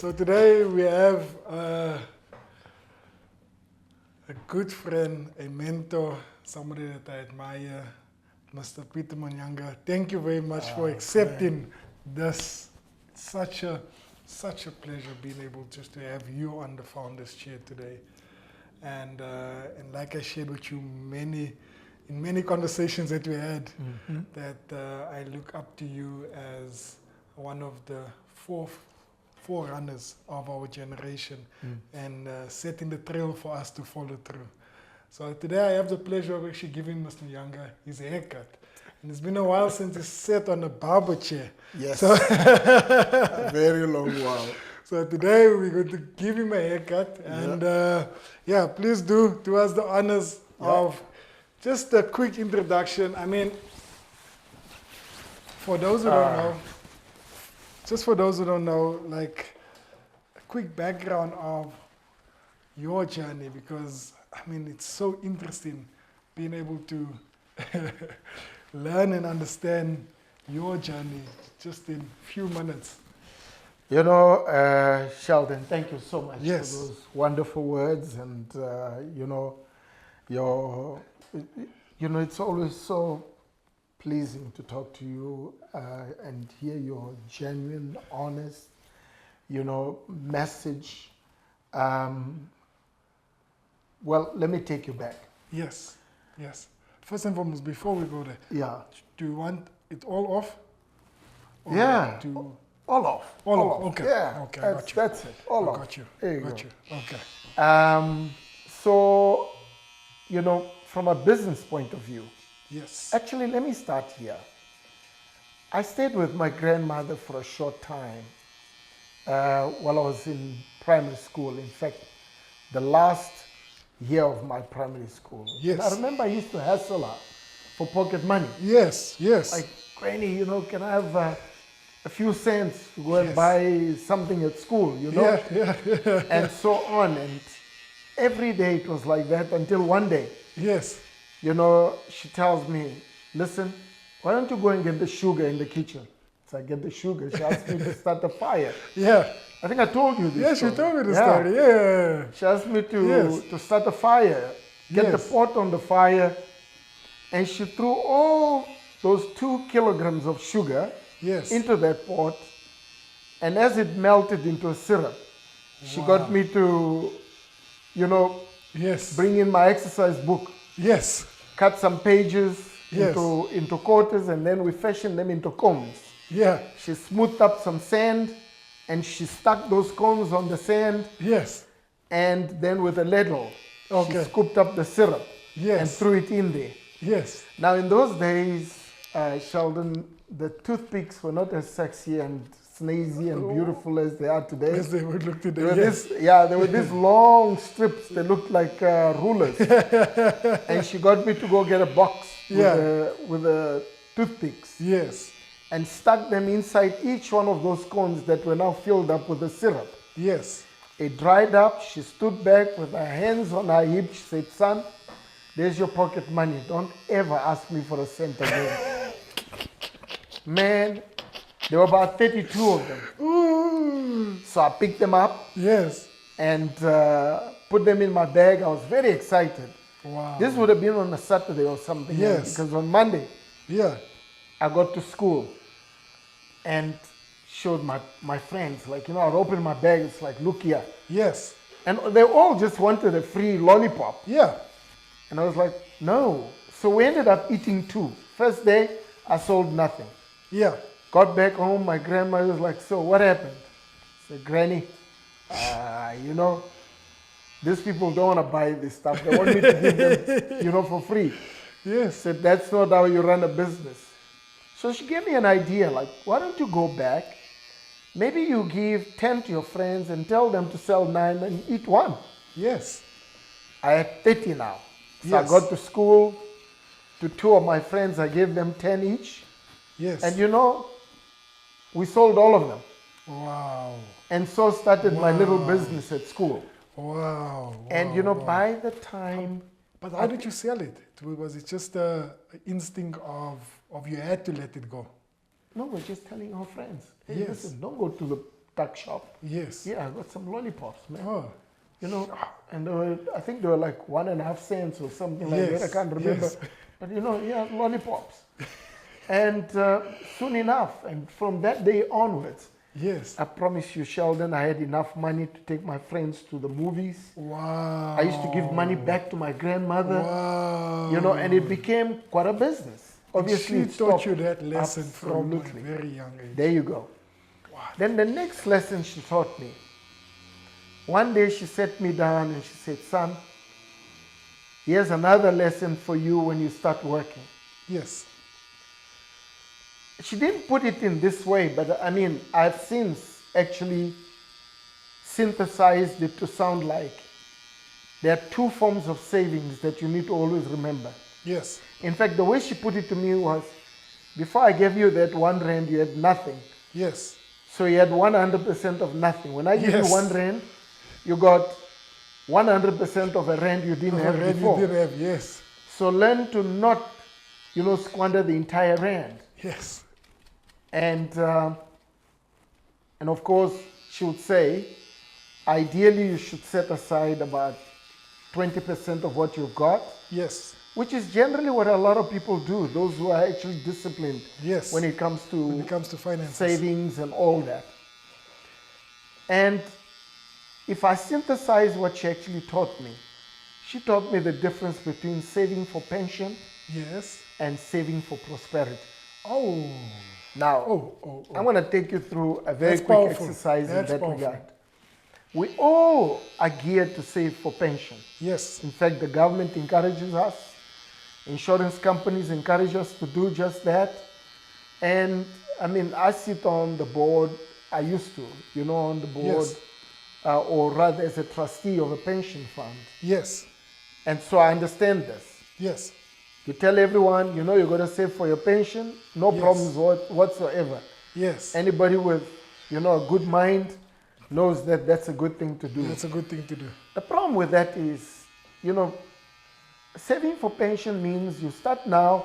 So today we have a good friend, a mentor, somebody that I admire, Mr. Peter Moyanga. Thank you very much for accepting this. It's such a pleasure being able just to have you on the Founders Chair today. And like I shared with you in many conversations that we had, that I look up to you as one of the forerunners of our generation and setting the trail for us to follow through. So today I have the pleasure of actually giving Mr. Moyanga his haircut. And it's been a while since he sat on a barber chair. Yes, so a very long while. So today we're going to give him a haircut. And please do us the honors of just a quick introduction. I mean, for those who don't know, like a quick background of your journey, because I mean, it's so interesting being able to learn and understand your journey just in a few minutes. You know, Sheldon, thank you so much for Yes. those wonderful words. And, it's always so pleasing to talk to you and hear your genuine, honest, message. Well, let me take you back. Yes. First and foremost, before we go there, do you want it all off? Or all off. All off. Okay. Yeah. Okay, I got you. That's it. All off. Got you. There you Got go. you. Okay. So, from a business point of view, Yes. actually, let me start here. I stayed with my grandmother for a short time while I was in primary school. In fact, the last year of my primary school. Yes. And I remember I used to hustle her for pocket money. Yes. Like, Granny, can I have a few cents to go and buy something at school, Yeah. and so on. And every day it was like that until one day, Yes. she tells me, listen, why don't you go and get the sugar in the kitchen? So I get the sugar. She asked me to start a fire. Yeah. I think I told you this Yes, story. you told me the story. Yeah. She asked me to start a fire, get the pot on the fire, and she threw all those 2 kilograms of sugar into that pot, and as it melted into a syrup, she got me to, bring in my exercise book. Yes. Cut some pages Yes. into quarters, and then we fashioned them into cones. Yeah. She smoothed up some sand, and she stuck those cones on the sand. Yes. And then with a ladle, she scooped up the syrup and threw it in there. Yes. Now, in those days, Sheldon, the toothpicks were not as sexy and snazzy and beautiful as they are today. As they would look today. There were these long strips. They looked like rulers. And she got me to go get a box with the toothpicks. Yes. And stuck them inside each one of those cones that were now filled up with the syrup. Yes. It dried up. She stood back with her hands on her hip. She said, son, there's your pocket money. Don't ever ask me for a cent again. Man, there were about 32 of them. Ooh. So I picked them up. Yes. And put them in my bag. I was very excited. Wow. This would have been on a Saturday or something. Yes. Because on Monday, I got to school and showed my friends. Like, I'd open my bag. It's like, look here. Yes. And they all just wanted a free lollipop. Yeah. And I was like, no. So we ended up eating 2. First day, I sold nothing. Yeah. Got back home, my grandma was like, so what happened? I said, Granny, these people don't want to buy this stuff. They want me to give them, for free. Yes. I said, that's not how you run a business. So she gave me an idea, like, why don't you go back? Maybe you give 10 to your friends and tell them to sell 9 and eat 1. Yes. I had 30 now. So I got to school, to 2 of my friends, I gave them 10 each. Yes. And we sold all of them. Wow. And so started my little business at school. Wow. And by the time... But how did you sell it? Was it just an instinct of you had to let it go? No, we're just telling our friends. Hey, Yes. listen, don't go to the tuck shop. Yes. Yeah, I got some lollipops, man. Oh. You know, and I think they were like 1.5 cents or something like that. I can't remember. Yes. But you know, yeah, lollipops. And soon enough, and from that day onwards, Yes. I promise you, Sheldon, I had enough money to take my friends to the movies. Wow. I used to give money back to my grandmother. Wow. You know, and it became quite a business. Obviously, she taught you that lesson from a Absolutely. very young age. There you go. Wow. Then the next lesson she taught me, one day she sat me down and she said, son, here's another lesson for you when you start working. Yes. She didn't put it in this way, but I mean, I've since actually synthesized it to sound like there are two forms of savings that you need to always remember. Yes. In fact, the way she put it to me was, before I gave you that 1 rand, you had nothing. Yes. So you had 100% of nothing. When I give you Yes. 1 rand, you got 100% of a rand you didn't have before. You did have, yes. So learn to not, you know, squander the entire rand. Yes. And of course, she would say, ideally you should set aside about 20% of what you've got. Yes. Which is generally what a lot of people do, those who are actually disciplined Yes. when it comes to finances. savings and all that. And if I synthesize what she actually taught me, she taught me the difference between saving for pension Yes. and saving for prosperity. Oh. Now, I'm going to take you through a very That's quick powerful. exercise That's in that powerful. regard. We all are geared to save for pension. Yes. In fact, the government encourages us. Insurance companies encourage us to do just that. And I mean, I sit on the board, I used to, you know, on the board, Yes. or rather as a trustee of a pension fund. Yes. And so I understand this. Yes. You tell everyone, you know, you're going to save for your pension, no Yes. problems whatsoever. Yes. Anybody with, you know, a good mind knows that that's a good thing to do. That's a good thing to do. The problem with that is, you know, saving for pension means you start now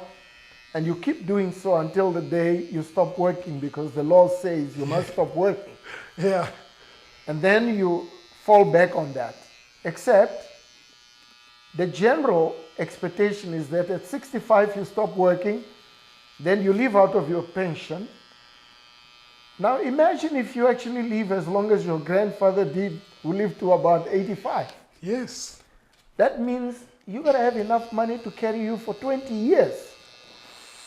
and you keep doing so until the day you stop working because the law says you must stop working. Yeah. And then you fall back on that. Except the general expectation is that at 65 you stop working, then you live out of your pension. Now imagine if you actually live as long as your grandfather did, who lived to about 85. Yes. That means you're going to have enough money to carry you for 20 years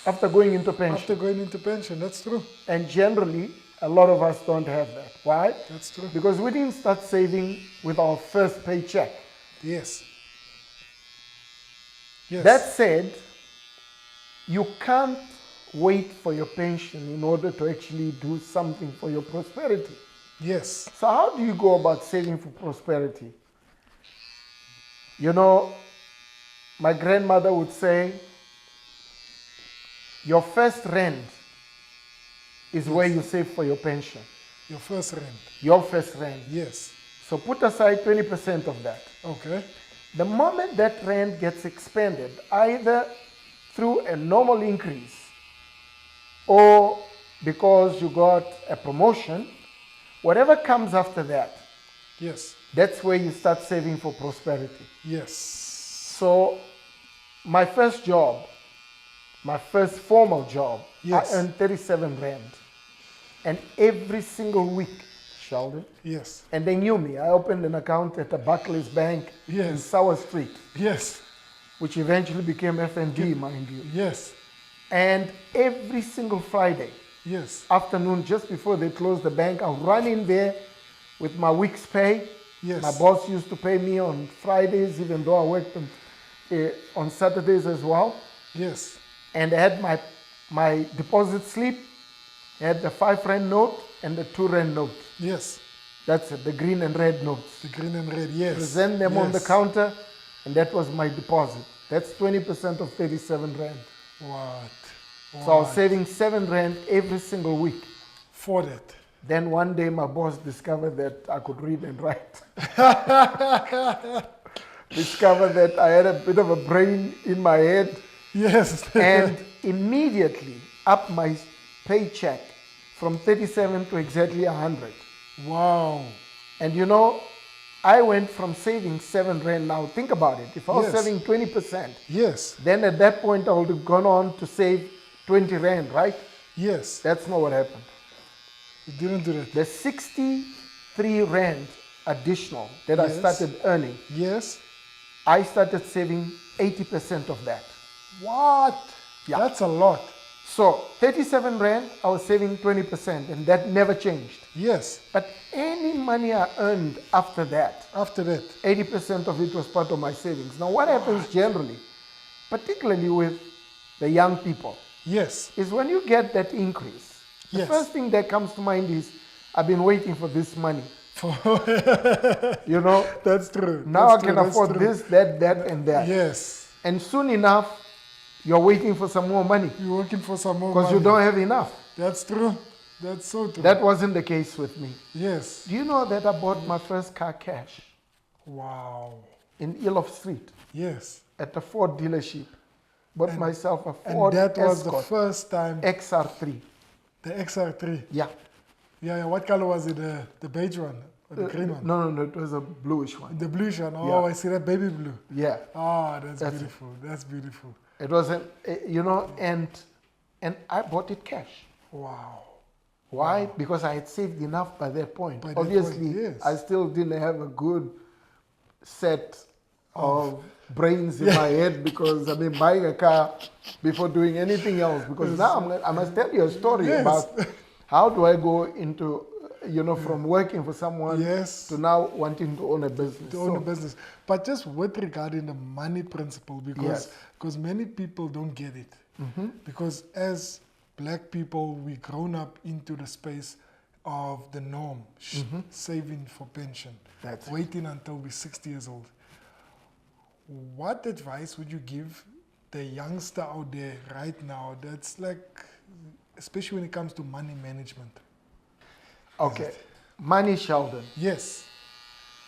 after going into pension. After going into pension, that's true. And generally, a lot of us don't have that. Why? That's true. Because we didn't start saving with our first paycheck. Yes. Yes. That said, you can't wait for your pension in order to actually do something for your prosperity. Yes. So how do you go about saving for prosperity? You know, my grandmother would say, your first rand is where you save for your pension. Your first rent. Your first rand. Yes. So put aside 20% of that. Okay. The moment that rand gets expanded, either through a normal increase or because you got a promotion, whatever comes after that, Yes. that's where you start saving for prosperity. Yes. So my first job, my first formal job, Yes. I earned 37 rand. And every single week, Sheldon, Yes. and they knew me. I opened an account at the Barclays Bank in Yes. Sour Street, Yes. which eventually became FNB, mind you. Yes. And every single Friday Yes. afternoon, just before they closed the bank, I'll run in there with my week's pay. Yes. My boss used to pay me on Fridays, even though I worked on Saturdays as well. Yes. And I had my deposit slip, I had the 5 rand note and the 2 rand note. Yes. That's it, the green and red notes. The green and red. Yes. Present them on the Yes. counter, and that was my deposit. That's 20% of 37 rand. What? So I was saving 7 rand every single week. For that. Then one day my boss discovered that I could read and write. Discovered that I had a bit of a brain in my head, Yes. and immediately up my paycheck from 37 to exactly 100. Wow. And you know, I went from saving 7 rand now. Think about it. If I was Yes. saving 20%, Yes. then at that point I would have gone on to save 20 rand, right? Yes. That's not what happened. You didn't do that. The 63 rand additional that I Yes. started earning, Yes. I started saving 80% of that. What? Yeah. That's a lot. So 37 rand, I was saving 20%, and that never changed. Yes. But any money I earned after that, After that. 80% of it was part of my savings. Now what happens generally, particularly with the young people, Yes. is when you get that increase, the Yes. first thing that comes to mind is, I've been waiting for this money. You know, That's true. now That's I can true. That's afford true. this, that, and that. Yes. And soon enough, you're waiting for some more money You're working for some more because money. you don't have enough. That's true. That's so true. That wasn't the case with me. Yes. Do you know that I bought my first car cash Wow. in Elof Street Yes. at the Ford dealership? Bought myself a And Ford that was the Escort first time. XR3. The XR3. Yeah. Yeah. What color was it? The beige one or the green one? No, it was a bluish one. The bluish one. Oh, Yeah. I see that baby blue. Yeah. Oh, that's That's it. beautiful. That's beautiful. It was, you know, and I bought it cash. Wow. Why? Because I had saved enough by that point. By that Obviously, point, yes. I still didn't have a good set of brains in my head because I've been buying a car before doing anything else. Because now I must tell you a story Yes. about how do I go into, you know, from working for someone Yes. to now wanting to own a business. To own a business. But just with regarding the money principle, Yes. because many people don't get it. Because as black people, we grown up into the space of the norm, saving for pension, That's it. waiting until we're 60 years old. What advice would you give the youngster out there right now that's like, especially when it comes to money management? Okay. Money, Sheldon. Yes.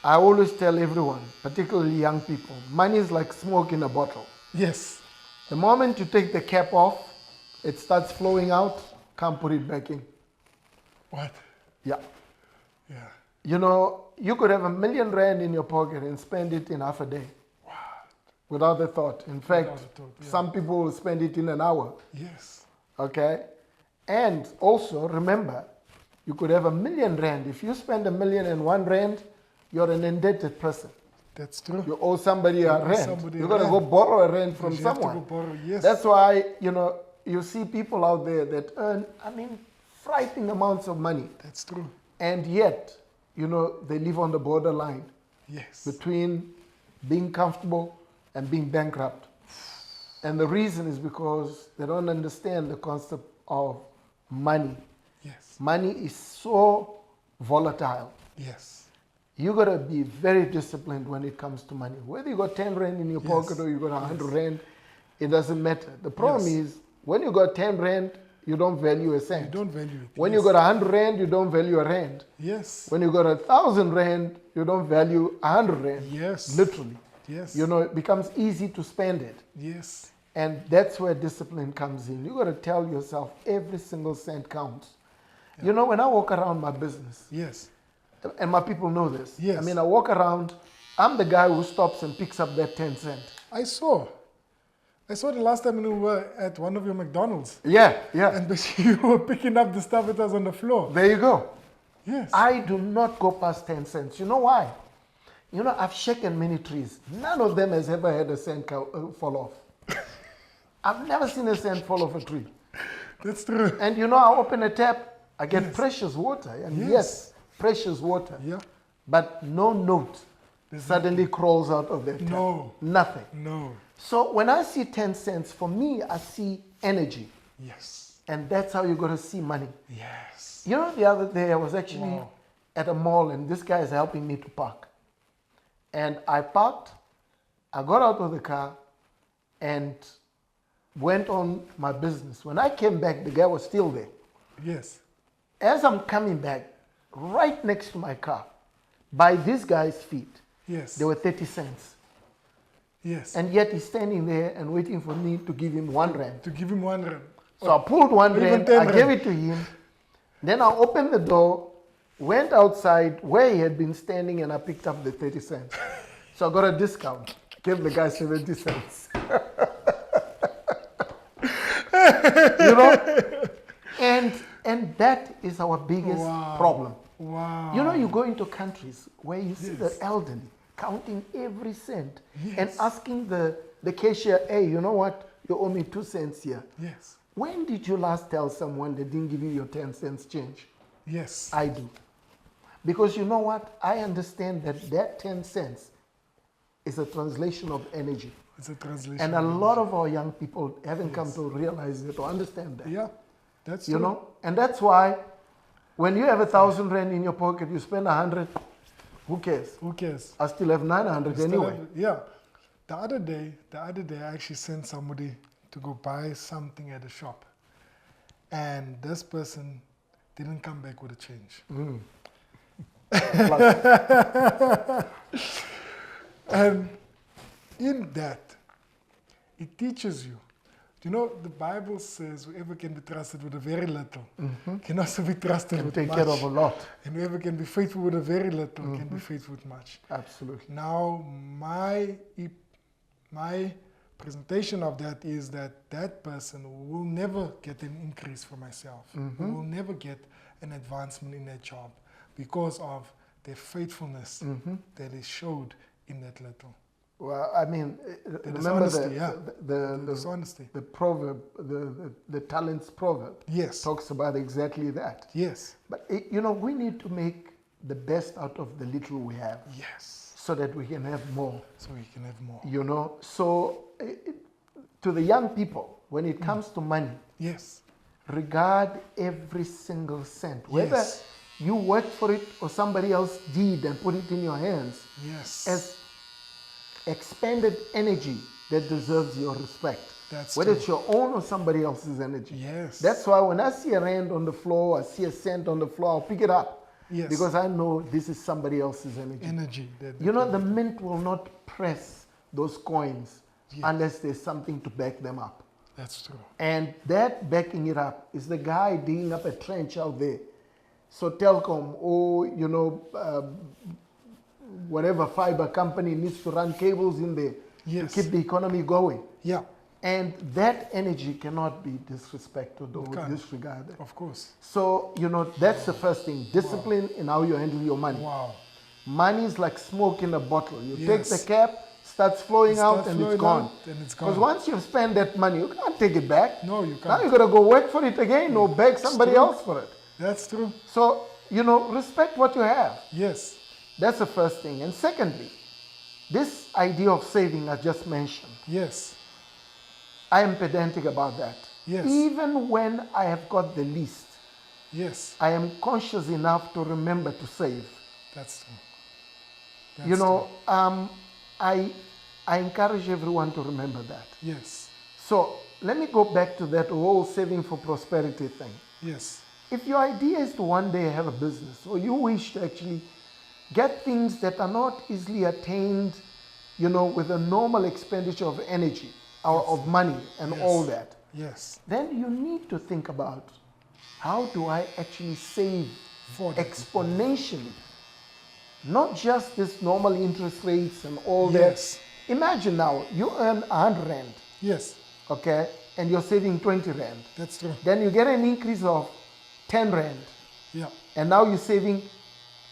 I always tell everyone, particularly young people, money is like smoke in a bottle. Yes. The moment you take the cap off, it starts flowing out, can't put it back in. What? Yeah. Yeah. You know, you could have R1 million in your pocket and spend it in half a day. Wow. Without a thought. In fact, Without a thought, yeah. some people will spend it in an hour. Yes. Okay? And also, remember, you could have R1 million. If you spend R1,001, you're an indebted person. That's true. You owe somebody a owe rent. somebody You a got to rent. go borrow a rent from You have to someone. go borrow, yes. That's why, you know, you see people out there that earn, frightening amounts of money. That's true. And yet, you know, they live on the borderline Yes. between being comfortable and being bankrupt. And the reason is because they don't understand the concept of money. Yes. Money is so volatile. Yes. You gotta be very disciplined when it comes to money. Whether you got 10 rand in your Yes. pocket or you got 100 rand, it doesn't matter. The problem Yes. is when you got 10 rand, you don't value a cent. You don't value it. When yes. you got 100 rand, you don't value a rand. Yes. When you got 1,000 rand, you don't value 100 rand. Yes. Literally. Yes. You know, it becomes easy to spend it. Yes. And that's where discipline comes in. You got to tell yourself every single cent counts. Yeah. You know, when I walk around my business, Yes. and my people know this. Yes. I mean, I walk around, I'm the guy who stops and picks up that 10 cent. I saw the last time you were at one of your McDonald's. Yeah, yeah. And basically you were picking up the stuff that was on the floor. There you go. Yes. I do not go past 10 cents. You know why? You know, I've shaken many trees. None of them has ever had a cent fall off. I've never seen a cent fall off a tree. That's true. And you know, I open a tap, I get Yes. precious water. And Yes. yes, precious water. Yeah. But no note suddenly crawls out of that tap. No. Nothing. No. So when I see 10 cents, for me, I see energy. Yes. And that's how you're going to see money. Yes. You know, the other day I was actually Wow. at a mall and this guy is helping me to park. And I parked, I got out of the car and went on my business. When I came back, the guy was still there. Yes. As I'm coming back, right next to my car, by this guy's feet, Yes. there were 30 cents. Yes. And yet he's standing there and waiting for me to give him 1 rand. To give him 1 rand. So I pulled 1 Even rand, 10 I gave rand. it to him. Then I opened the door went outside where he had been standing, and I picked up the 30 cents. So I got a discount. Gave the guy 70 cents. You know? And that is our biggest problem. Wow. You know, you go into countries where you see the elderly counting every cent and asking the cashier, hey, you know what? You owe me 2 cents here. Yes. When did you last tell someone they didn't give you your 10 cents change? Yes. I do. Because you know what? I understand that 10 cents is a translation of energy. It's a translation. And a lot of our young people haven't come to realize that or understand that. Yeah, that's true. You know? And that's why when you have 1,000 rand in your pocket, you spend 100, who cares? Who cares? I still have 900 anyway. Yeah. The other day, I actually sent somebody to go buy something at a shop. And this person didn't come back with a change. And in that, it teaches you. You know, the Bible says whoever can be trusted with a very little can also be trusted with much. Take care of a lot. And whoever can be faithful with a very little can be faithful with much. Absolutely. Now, my presentation of that is that person will never get an increase for myself. Will never get an advancement in their job because of their faithfulness that is showed in that little. Well, I mean, remember the proverb, the talents proverb. Yes. Talks about exactly that. Yes. But you know, we need to make the best out of the little we have. Yes. So that we can have more. So we can have more. You know, so to the young people, when it comes to money, yes, regard every single cent. Whether you worked for it or somebody else did and put it in your hands. Yes. As expended energy that deserves your respect. That's whether true. it's your own or somebody else's energy. Yes. That's why when I see a rand on the floor, I see a cent on the floor, I'll pick it up. Yes. Because I know this is somebody else's energy. You know, the mint will not press those coins unless there's something to back them up. That's true. And that backing it up is the guy digging up a trench out there. So Telkom or, you know, whatever fiber company needs to run cables in there to keep the economy going. Yeah. And that energy cannot be disrespected or disregarded. Of course. So, you know, that's the first thing. Discipline in how you handle your money. Wow. Money is like smoke in a bottle. You take the cap, starts flowing out, and it's gone. Because once you've spent that money, you can't take it back. No, you can't. Now you got to go work for it again or beg somebody else for it. That's true. So, you know, respect what you have. Yes. That's the first thing. And secondly, this idea of saving I just mentioned. Yes. I am pedantic about that. Yes. Even when I have got the least. Yes. I am conscious enough to remember to save. That's true. You know, I encourage everyone to remember that. Yes. So let me go back to that whole saving for prosperity thing. Yes. If your idea is to one day have a business, or you wish to actually get things that are not easily attained, you know, with a normal expenditure of energy, or of money and all that, then you need to think about how do I actually save exponentially? Not just this normal interest rates and all that. Imagine now, you earn 100 rand. Yes. Okay? And you're saving 20 rand. That's true. Then you get an increase of 10 rand. Yeah. And now you're saving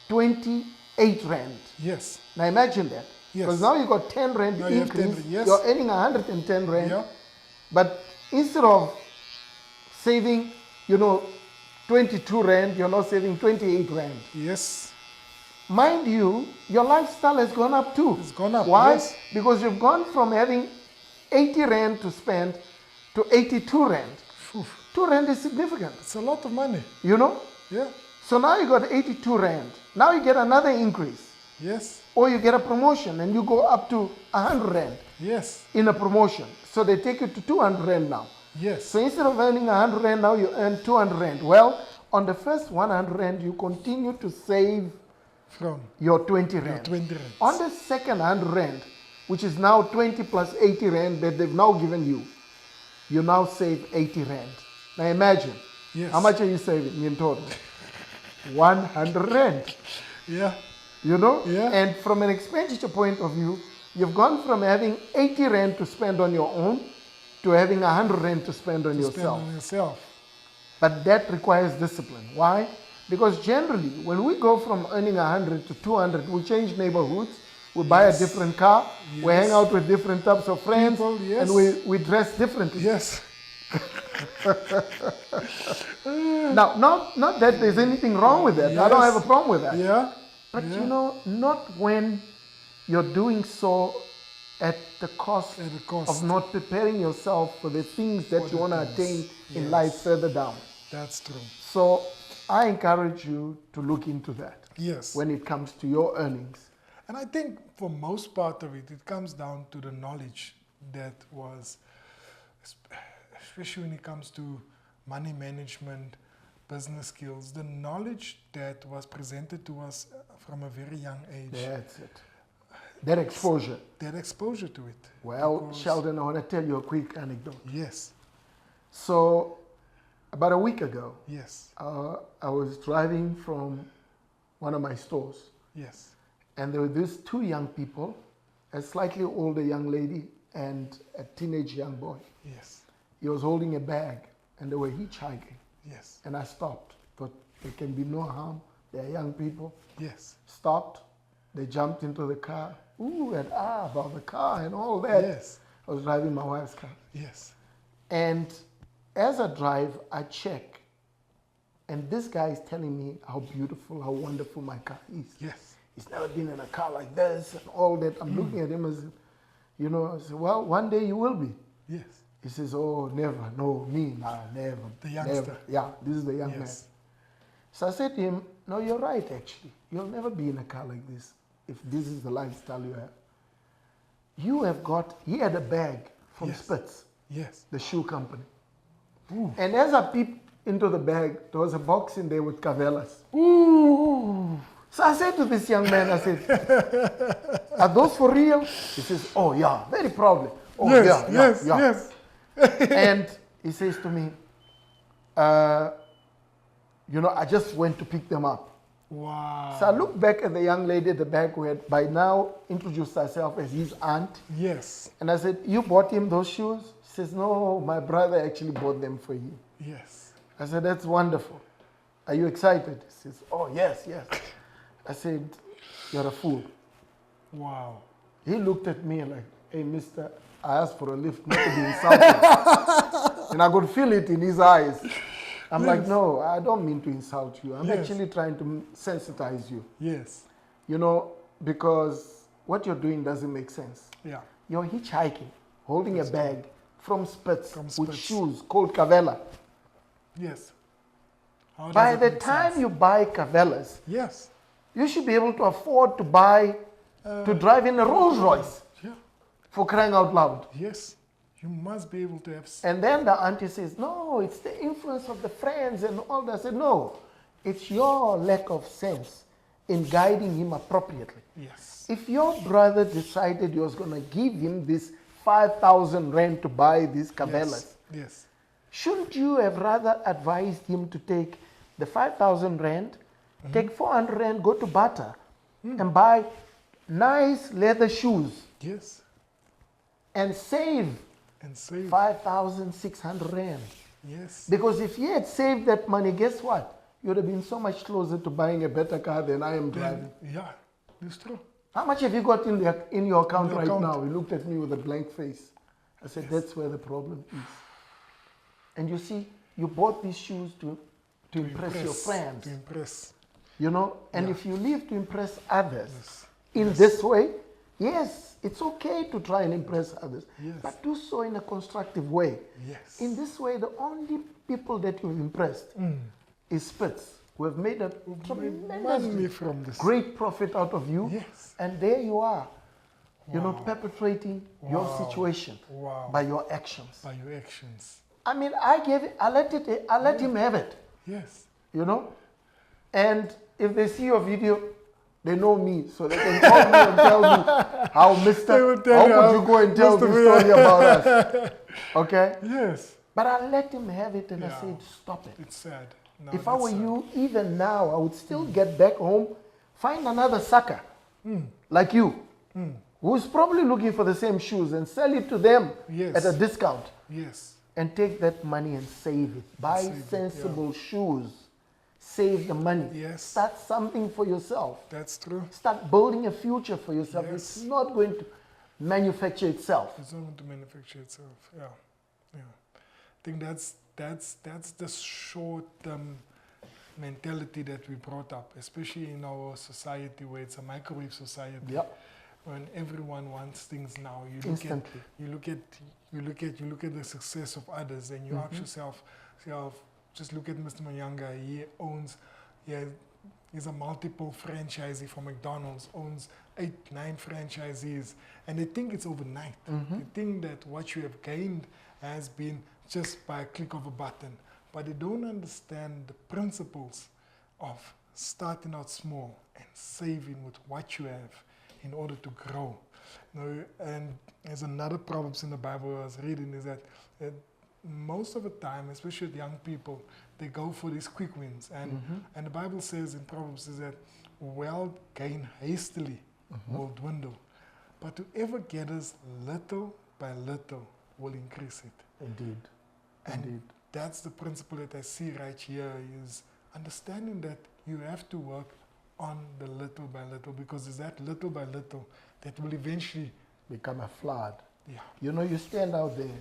28 rand. Yes. Now imagine that. Because now you got 10 rand increase. You're earning 110 rand. Yeah. But instead of saving, you know, 22 rand, you're now saving 28 rand. Yes. Mind you, your lifestyle has gone up too. It's gone up. Why? Yes. Because you've gone from having 80 rand to spend to 82 rand. 2 rand is significant. It's a lot of money. You know? Yeah. So now you got 82 rand. Now you get another increase. Yes. Or you get a promotion and you go up to 100 rand. Yes. In a promotion. So they take you to 200 rand now. Yes. So instead of earning 100 rand now, you earn 200 rand. Well, on the first 100 rand, you continue to save from your 20 rand. 20 rand. On the second 100 rand, which is now 20 plus 80 rand that they've now given you, you now save 80 rand. Now imagine, how much are you saving in total? 100 rand. Yeah. You know? Yeah. And from an expenditure point of view, you've gone from having 80 rand to spend on your own to having 100 rand to spend on yourself. But that requires discipline. Why? Because generally, when we go from earning 100 to 200, we change neighborhoods, we buy a different car, we hang out with different types of friends, and we dress differently. Yes. Now, not that there's anything wrong with that. I don't have a problem with that. Yeah. But you know, not when you're doing so at the cost of not preparing yourself for the things that you want to attain in life further down. That's true. So I encourage you to look into that. Yes. When it comes to your earnings. And I think for most part of it, it comes down to the knowledge that was, especially when it comes to money management, business skills, the knowledge that was presented to us from a very young age. That's it. That exposure. That exposure to it. Well, Sheldon, I want to tell you a quick anecdote. Yes. So, about a week ago, yes, I was driving from one of my stores. Yes. And there were these two young people, a slightly older young lady and a teenage young boy. Yes. He was holding a bag and they were hitchhiking. Yes. And I stopped, but there can be no harm. They are young people. Yes. Stopped. They jumped into the car. Ooh, and about the car and all that. Yes. I was driving my wife's car. Yes. And as I drive, I check. And this guy is telling me how beautiful, how wonderful my car is. Yes. He's never been in a car like this and all that. I'm looking at him as, you know, I said, well, one day you will be. Yes. He says, oh, never. No, me, nah, never. The youngster. Never. Yeah, this is the young man. So I said to him, no, you're right, actually. You'll never be in a car like this if this is the lifestyle you have. You have got, he had a bag from Spitz, the shoe company. Ooh. And as I peeped into the bag, there was a box in there with Cavellas. Ooh. So I said to this young man, I said, are those for real? He says, oh yeah, very proudly. Oh yes. And he says to me, you know, I just went to pick them up. Wow. So I looked back at the young lady at the back who had by now introduced herself as his aunt. Yes. And I said, you bought him those shoes? She says, no, my brother actually bought them for you. Yes. I said, that's wonderful. Are you excited? He says, oh, yes. I said, you're a fool. Wow. He looked at me like, hey, mister, I asked for a lift, not to be insulted. And I could feel it in his eyes. I'm like, no, I don't mean to insult you. I'm actually trying to sensitize you. Yes. You know, because what you're doing doesn't make sense. Yeah. You're hitchhiking, holding a bag from Spitz with shoes called Cavella. Yes. By the time you buy Cavellas, you should be able to afford to buy, to drive in a Rolls Royce. Yeah. For crying out loud. Yes. You must be able to have... And then the auntie says, no, it's the influence of the friends and all that. I said, no, it's your lack of sense in guiding him appropriately. Yes. If your brother decided he was going to give him this 5,000 rand to buy these Cavellas, yes. Shouldn't you have rather advised him to take the 5,000 rand, take 400 rand, go to Bata and buy nice leather shoes? Yes. And save 5,600 rand. Yes. Because if he had saved that money, guess what? You would have been so much closer to buying a better car than I am driving. Yeah, that's true. How much have you got in your account right now? He looked at me with a blank face. I said, that's where the problem is. And you see, you bought these shoes to impress your friends. To impress. You know, and if you live to impress others in this way, yes, it's okay to try and impress others, but do so in a constructive way. Yes. In this way, the only people that you've impressed is Spitz, who have made a tremendous great profit out of you. Yes. And there you are. You're not perpetrating your situation by your actions. By your actions. I mean, I let him have it. Yes. You know? And if they see your video, they know me, so they can call me and tell me how could you go and tell this story about us? Okay? Yes. But I let him have it and I said, stop it. It's sad. No, if I were you, even now, I would still get back home, find another sucker like you, who's probably looking for the same shoes and sell it to them at a discount. Yes. And take that money and save it. Buy sensible shoes. Save the money. Yes. Start something for yourself. That's true. Start building a future for yourself. Yes. It's not going to manufacture itself. It's not going to manufacture itself. Yeah. Yeah. I think that's the short-term mentality that we brought up, especially in our society where it's a microwave society. Yep. When everyone wants things now, Instantly. You look at the success of others, and you ask yourself, just look at Mr. Moyanga. He's a multiple franchisee for McDonald's, owns 8, 9 franchisees, and they think it's overnight. They think that what you have gained has been just by a click of a button, but they don't understand the principles of starting out small and saving with what you have in order to grow. You know, and there's another Proverbs in the Bible I was reading is that most of the time, especially with young people, they go for these quick wins. And the Bible says in Proverbs is that wealth gained hastily will dwindle, but whoever gathers little by little will increase it. Indeed. And that's the principle that I see right here is understanding that you have to work on the little by little, because it's that little by little that will eventually become a flood. Yeah. You know, you stand out there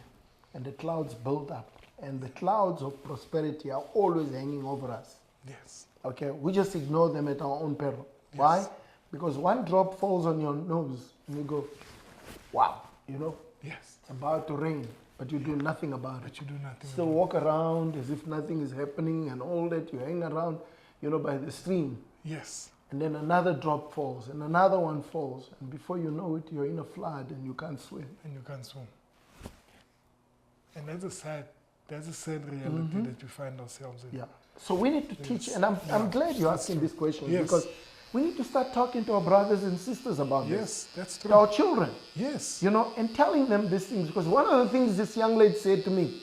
and the clouds build up, and the clouds of prosperity are always hanging over us. Yes. Okay, we just ignore them at our own peril. Yes. Why? Because one drop falls on your nose and you go, wow, you know, Yes. it's about to rain, but you do nothing about it. But you do nothing. Still walk around as if nothing is happening and all that. You hang around, you know, by the stream. Yes. And then another drop falls and another one falls. And before you know it, you're in a flood and you can't swim. And you can't swim. And that's a sad reality that we find ourselves in. Yeah. So we need to teach, and I'm glad you're asking this question, because we need to start talking to our brothers and sisters about this. Yes, that's true. To our children. Yes. You know, and telling them these things. Because one of the things this young lady said to me,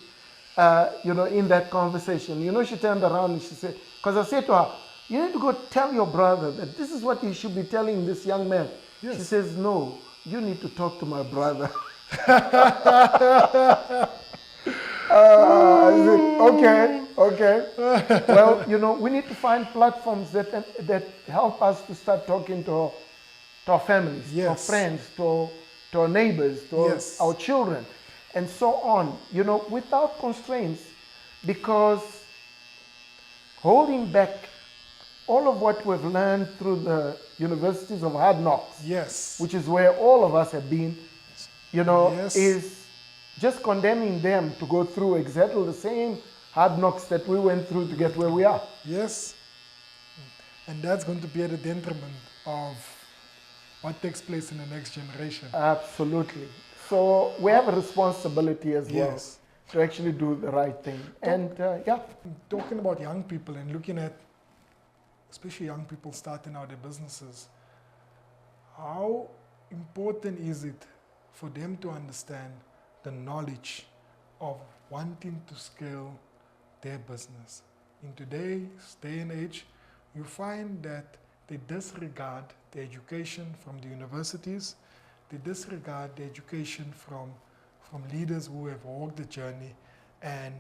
you know, in that conversation, you know, she turned around and she said, because I said to her, you need to go tell your brother that this is what you should be telling this young man. Yes. She says, no, you need to talk to my brother. Okay. Well, you know, we need to find platforms that help us to start talking to our families, to our friends, to our neighbors, to our children, and so on, you know, without constraints, because holding back all of what we've learned through the universities of hard knocks, which is where all of us have been, you know, is just condemning them to go through exactly the same hard knocks that we went through to get where we are. Yes. And that's going to be at the detriment of what takes place in the next generation. Absolutely. So we have a responsibility as well to actually do the right thing. Talking about young people and looking at, especially young people starting out their businesses, how important is it for them to understand the knowledge of wanting to scale their business? In today's day and age, you find that they disregard the education from the universities, they disregard the education from leaders who have walked the journey and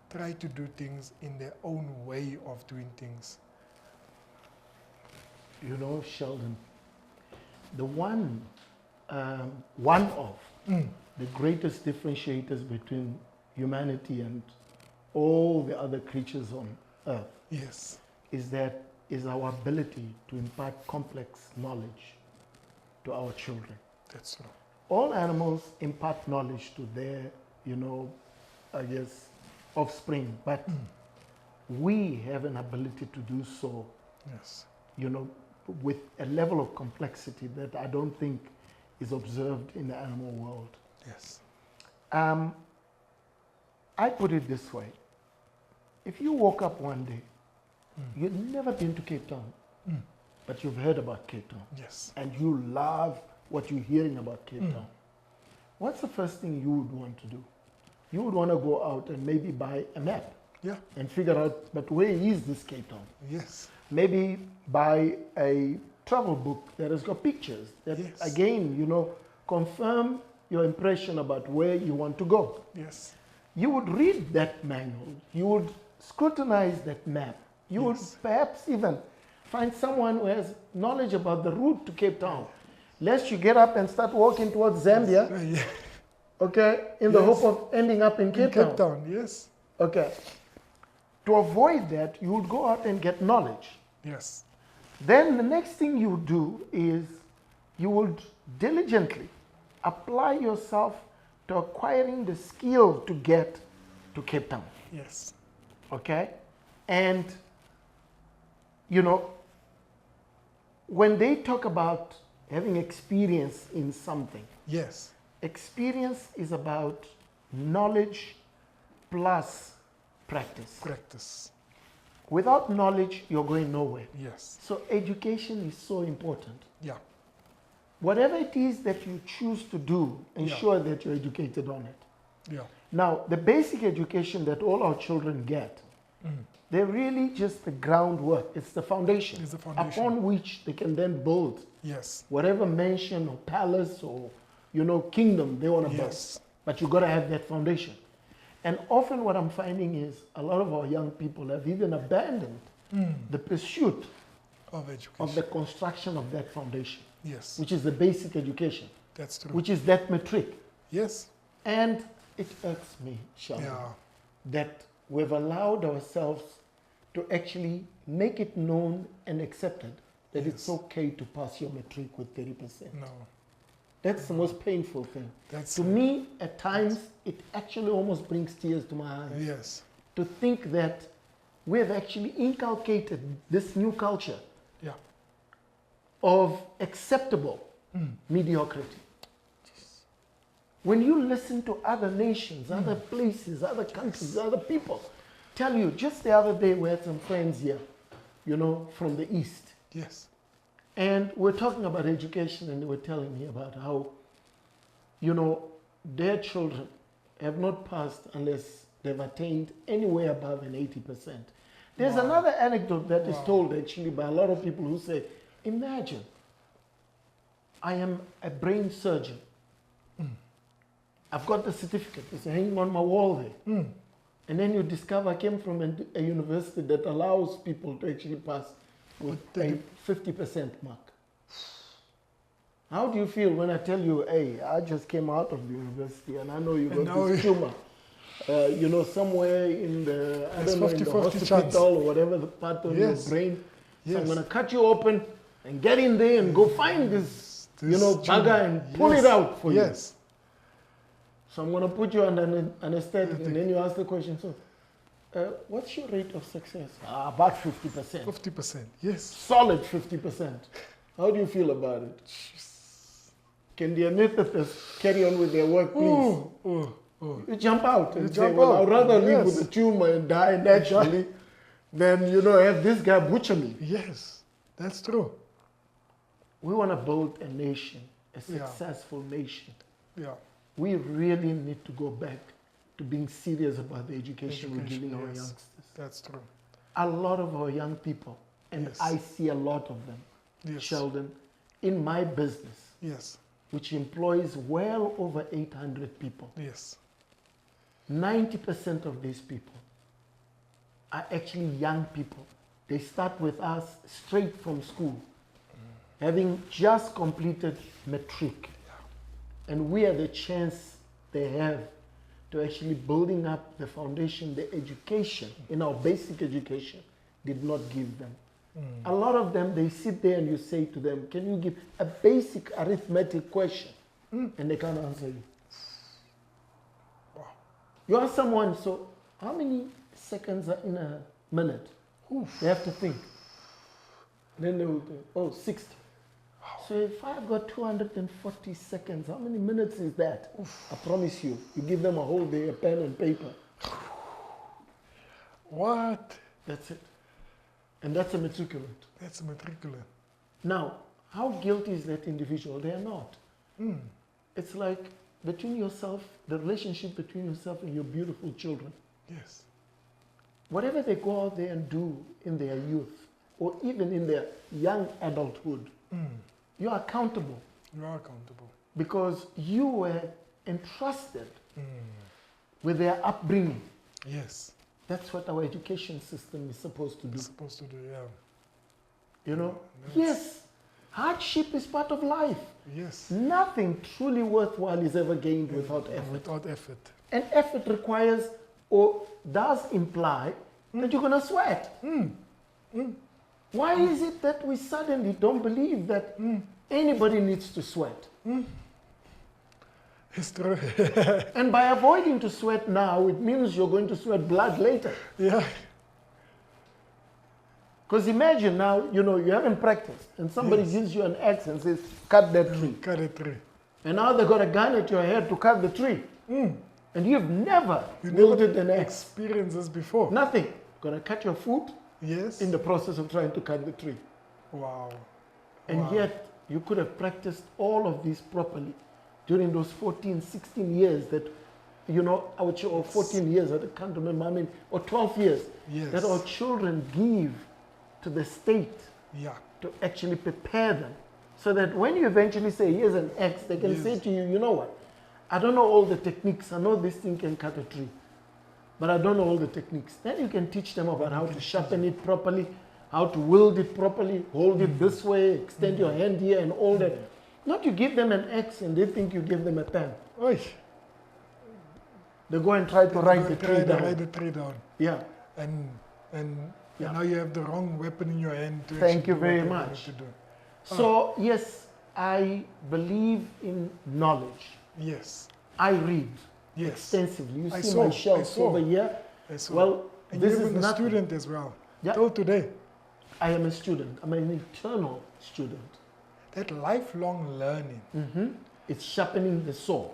try to do things in their own way of doing things. You know, Sheldon, the one of the greatest differentiators between humanity and all the other creatures on earth is our ability to impart complex knowledge to our children. That's true. All animals impart knowledge to their, you know, I guess, offspring, but we have an ability to do so, you know, with a level of complexity that I don't think is observed in the animal world. Yes. I put it this way. If you woke up one day, you've never been to Cape Town, but you've heard about Cape Town. Yes. And you love what you're hearing about Cape Town. What's the first thing you would want to do? You would want to go out and maybe buy a map. Yeah. and figure out, but where is this Cape Town? Yes. Maybe buy a travel book that has got pictures that, Yes. again, you know, confirm your impression about where you want to go. Yes. You would read that manual. You would scrutinize that map. You would perhaps even find someone who has knowledge about the route to Cape Town. Lest you get up and start walking towards Zambia, Yeah. okay, in the hope of ending up in Cape Town. Cape Town, yes. Okay. To avoid that, you would go out and get knowledge. Yes. Then the next thing you do is you would diligently apply yourself to acquiring the skill to get to Cape Town. Yes. Okay? And, you know, when they talk about having experience in something, Yes. experience is about knowledge plus practice. Practice. Without knowledge, you're going nowhere. Yes. So education is so important. Yeah. Whatever it is that you choose to do, ensure that you're educated on it. Yeah. Now, the basic education that all our children get, they're really just the groundwork. It's the foundation, It's the foundation. upon which they can then build Yes. whatever mansion or palace or, you know, kingdom they want to build. Yes. But you've got to have that foundation. And often what I'm finding is a lot of our young people have even abandoned the pursuit Of education. of the construction of that foundation, Yes. which is the basic education, That's true. which is that matric. Yes. And it irks me, Sheldon, Yeah. that we've allowed ourselves to actually make it known and accepted that it's okay to pass your matric with 30%. No. That's the most painful thing. That's To me, at times, it actually almost brings tears to my eyes. Yes. To think that we have actually inculcated this new culture Yeah. of acceptable mediocrity. When you listen to other nations, other places, other countries, other people tell you, just the other day we had some friends here, you know, from the East. Yes. And we're talking about education, and they were telling me about how, you know, their children have not passed unless they've attained anywhere above an 80%. There's another anecdote that is told actually by a lot of people who say, imagine, I am a brain surgeon. I've got the certificate, it's hanging on my wall there. And then you discover I came from a university that allows people to actually pass with a 50% mark. How do you feel when I tell you, hey, I just came out of the university and I know you got this tumor, you know, somewhere in the, I don't know, in the hospital or whatever the part of your brain. So I'm going to cut you open and get in there and go find this you know, bugger and pull it out for you. Yes. So I'm going to put you under anesthetic, and then you ask the question, so what's your rate of success? About 50%. 50%, yes. Solid 50%. How do you feel about it? Can the anesthetists carry on with their work, please? You jump out and say, well, I'd rather live with a tumor and die naturally than, you know, have this guy butcher me. Yes, that's true. We want to build a nation, a successful nation. Yeah. We really need to go back to being serious about the education we're giving our youngsters. That's true. A lot of our young people, and I see a lot of them, Sheldon, in my business, which employs well over 800 people. Yes. 90% of these people are actually young people. They start with us straight from school, having just completed matric. And we are the chance they have to actually building up the foundation, the education, in our basic education, did not give them. A lot of them, they sit there and you say to them, can you give a basic arithmetic question? And they can't answer you. Wow. You ask someone, so how many seconds are in a minute? They have to think. Then they will think, oh, 60. So if I've got 240 seconds, how many minutes is that? I promise you, you give them a whole day, a pen and paper. What? That's it. And that's a matriculant. That's a matriculant. Now, how guilty is that individual? They are not. It's like between yourself, the relationship between yourself and your beautiful children. Yes. whatever they go out there and do in their youth, or even in their young adulthood, you're accountable. You are accountable. Because you were entrusted with their upbringing. Yes. That's what our education system is supposed to do. It's supposed to do, yeah. You know? Yes. Hardship is part of life. Yes. Nothing truly worthwhile is ever gained without effort. Without effort. And effort requires, or does imply, that you're going to sweat. Why is it that we suddenly don't believe that anybody needs to sweat? It's true. And by avoiding to sweat now, it means you're going to sweat blood later. Yeah. Because imagine now, you know, you haven't practiced, and somebody gives you an axe and says, cut that tree. Cut a tree. And now they've got a gun at your head to cut the tree. And you've never wielded an axe. Experienced this before. Nothing. Gonna cut your foot Yes. in the process of trying to cut the tree. Wow. And yet, you could have practiced all of this properly during those 14, 16 years that, you know, or 14 years, I can't remember, I mean, or 12 years, that our children give to the state to actually prepare them. So that when you eventually say, here's an axe, they can say to you, you know what, I don't know all the techniques, I know this thing can cut a tree, but I don't know all the techniques. Then you can teach them about how to sharpen it properly, how to wield it properly, hold it this way, extend your hand here and all that. Not you give them an axe and they think you give them a pen. Oy. They go and try to write the tree down. Write the tree down. Yeah. And now you have the wrong weapon in your hand to Thank you do very what you much. have to do. So yes, I believe in knowledge. Yes. I read extensively. You see my shelves over here. Well, and this you've is been a nothing. student as well. Yeah. Till today. I am a student. I'm an eternal student. That lifelong learning. It's sharpening the saw.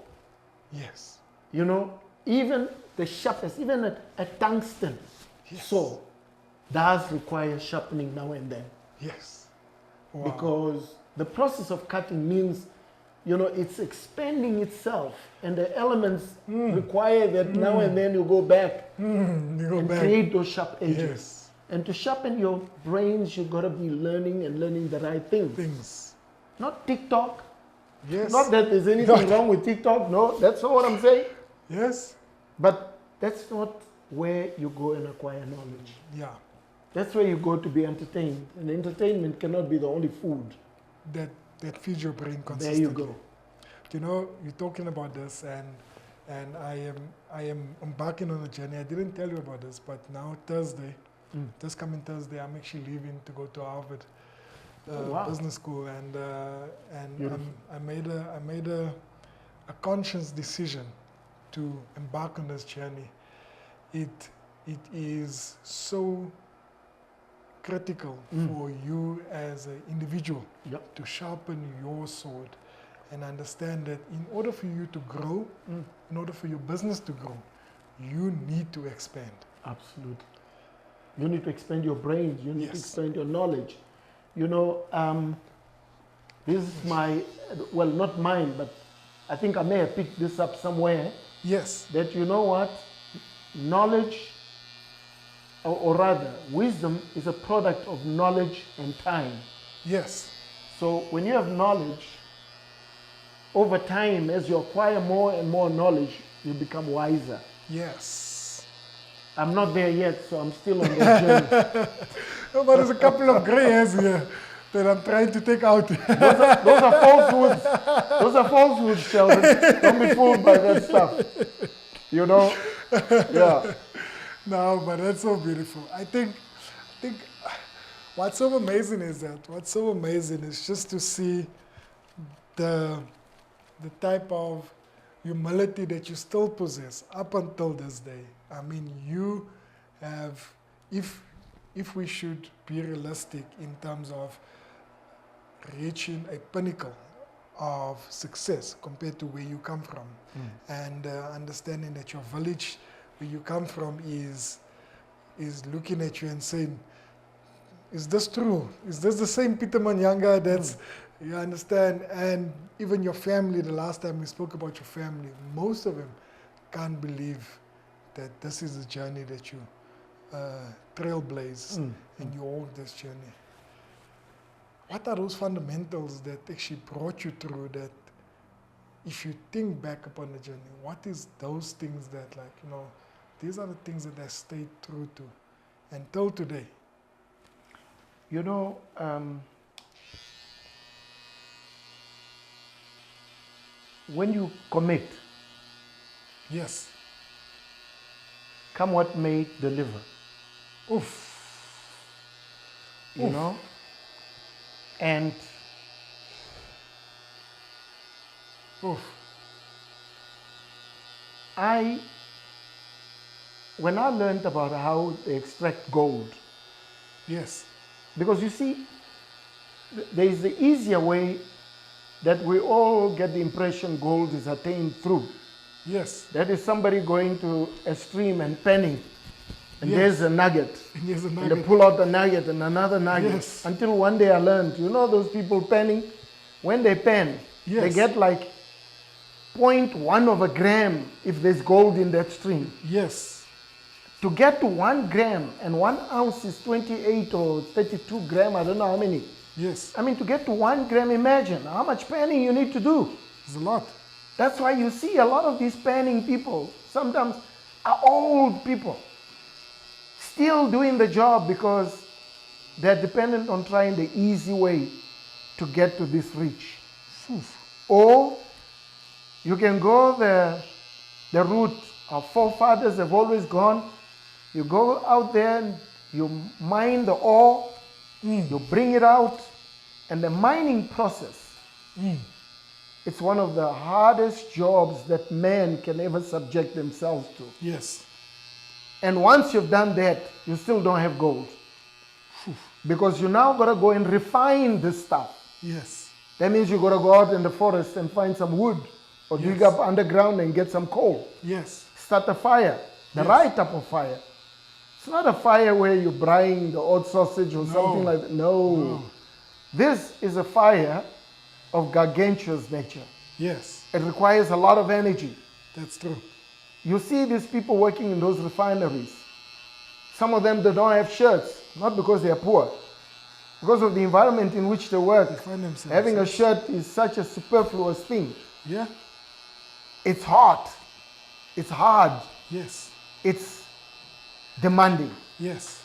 Yes. You know, even the sharpest, even a tungsten saw does require sharpening now and then. Yes. Wow. Because the process of cutting means, you know, it's expanding itself, and the elements require that now and then you go back and create those sharp edges. Yes. And to sharpen your brains, you've got to be learning and learning the right things. Not TikTok. Yes. Not that there's anything wrong with TikTok. No, that's not what I'm saying. Yes. But that's not where you go and acquire knowledge. Yeah. That's where you go to be entertained. And entertainment cannot be the only food. That feeds your brain consistently. There you go. You know, you're talking about this, and I am embarking on a journey. I didn't tell you about this, but now Thursday, this coming Thursday, I'm actually leaving to go to Harvard Business School, and I made a conscious decision to embark on this journey. It is so critical for you as an individual to sharpen your sword and understand that in order for you to grow, in order for your business to grow, you need to expand. Absolutely. You need to expand your brains. You need to expand your knowledge. You know, this is my, well, not mine, but I think I may have picked this up somewhere. Yes. That, you know what, knowledge, or rather, wisdom is a product of knowledge and time. Yes. So when you have knowledge, over time, as you acquire more and more knowledge, you become wiser. Yes. I'm not there yet, so I'm still on that journey. Oh, but there's a couple of gray hairs here that I'm trying to take out. Those are falsehoods. Those are falsehoods, Sheldon. Don't be fooled by that stuff. You know? Yeah. No, but that's so beautiful. I think what's so amazing is just to see the type of humility that you still possess up until this day. I mean, you have, if we should be realistic in terms of reaching a pinnacle of success compared to where you come from, and understanding that your village where you come from is looking at you and saying, is this true? Is this the same Peter Moyanga that's, you understand? And even your family, the last time we spoke about your family, most of them can't believe that this is the journey that trailblazed and you walk this journey. What are those fundamentals that actually brought you through that? If you think back upon the journey, what is those things that, like, you know, these are the things that I stayed true to until today? You know, when you commit, yes, come what may, deliver. Oof. You know? And when I learned about how they extract gold, yes, because you see, there is the easier way that we all get the impression gold is attained through. yes, That is somebody going to a stream and penning, and yes, there's a nugget. There's a And nugget. they pull out a nugget and another nugget. Yes. Until one day I learned, you know those people penning? When they pen, Yes. they get like 0.1 of a gram if there's gold in that stream. Yes, To get to 1 gram, and 1 ounce is 28 or 32 gram, I don't know how many. yes, I mean, to get to 1 gram, imagine how much panning you need to do. it's a lot. That's why you see a lot of these panning people, sometimes are old people, still doing the job because they're dependent on trying the easy way to get to this reach. Or you can go the route our forefathers have always gone. You go out there and you mine the ore, you bring it out, and the mining process, it's one of the hardest jobs that man can ever subject themselves to. Yes, And once you've done that, you still don't have gold. Because you now got to go and refine this stuff. yes, That means you got to go out in the forest and find some wood, or dig Yes. up underground and get some coal. yes, Start a fire, the Yes. right type of fire. It's not a fire where you're braising the odd sausage or something like that. No. This is a fire of gargantuous nature. yes, It requires a lot of energy. that's true. You see these people working in those refineries. Some of them, they don't have shirts, not because they are poor, because of the environment in which they work. They find themselves. Having a shirt is such a superfluous thing. Yeah, It's hot, it's hard, yes, it's demanding. yes,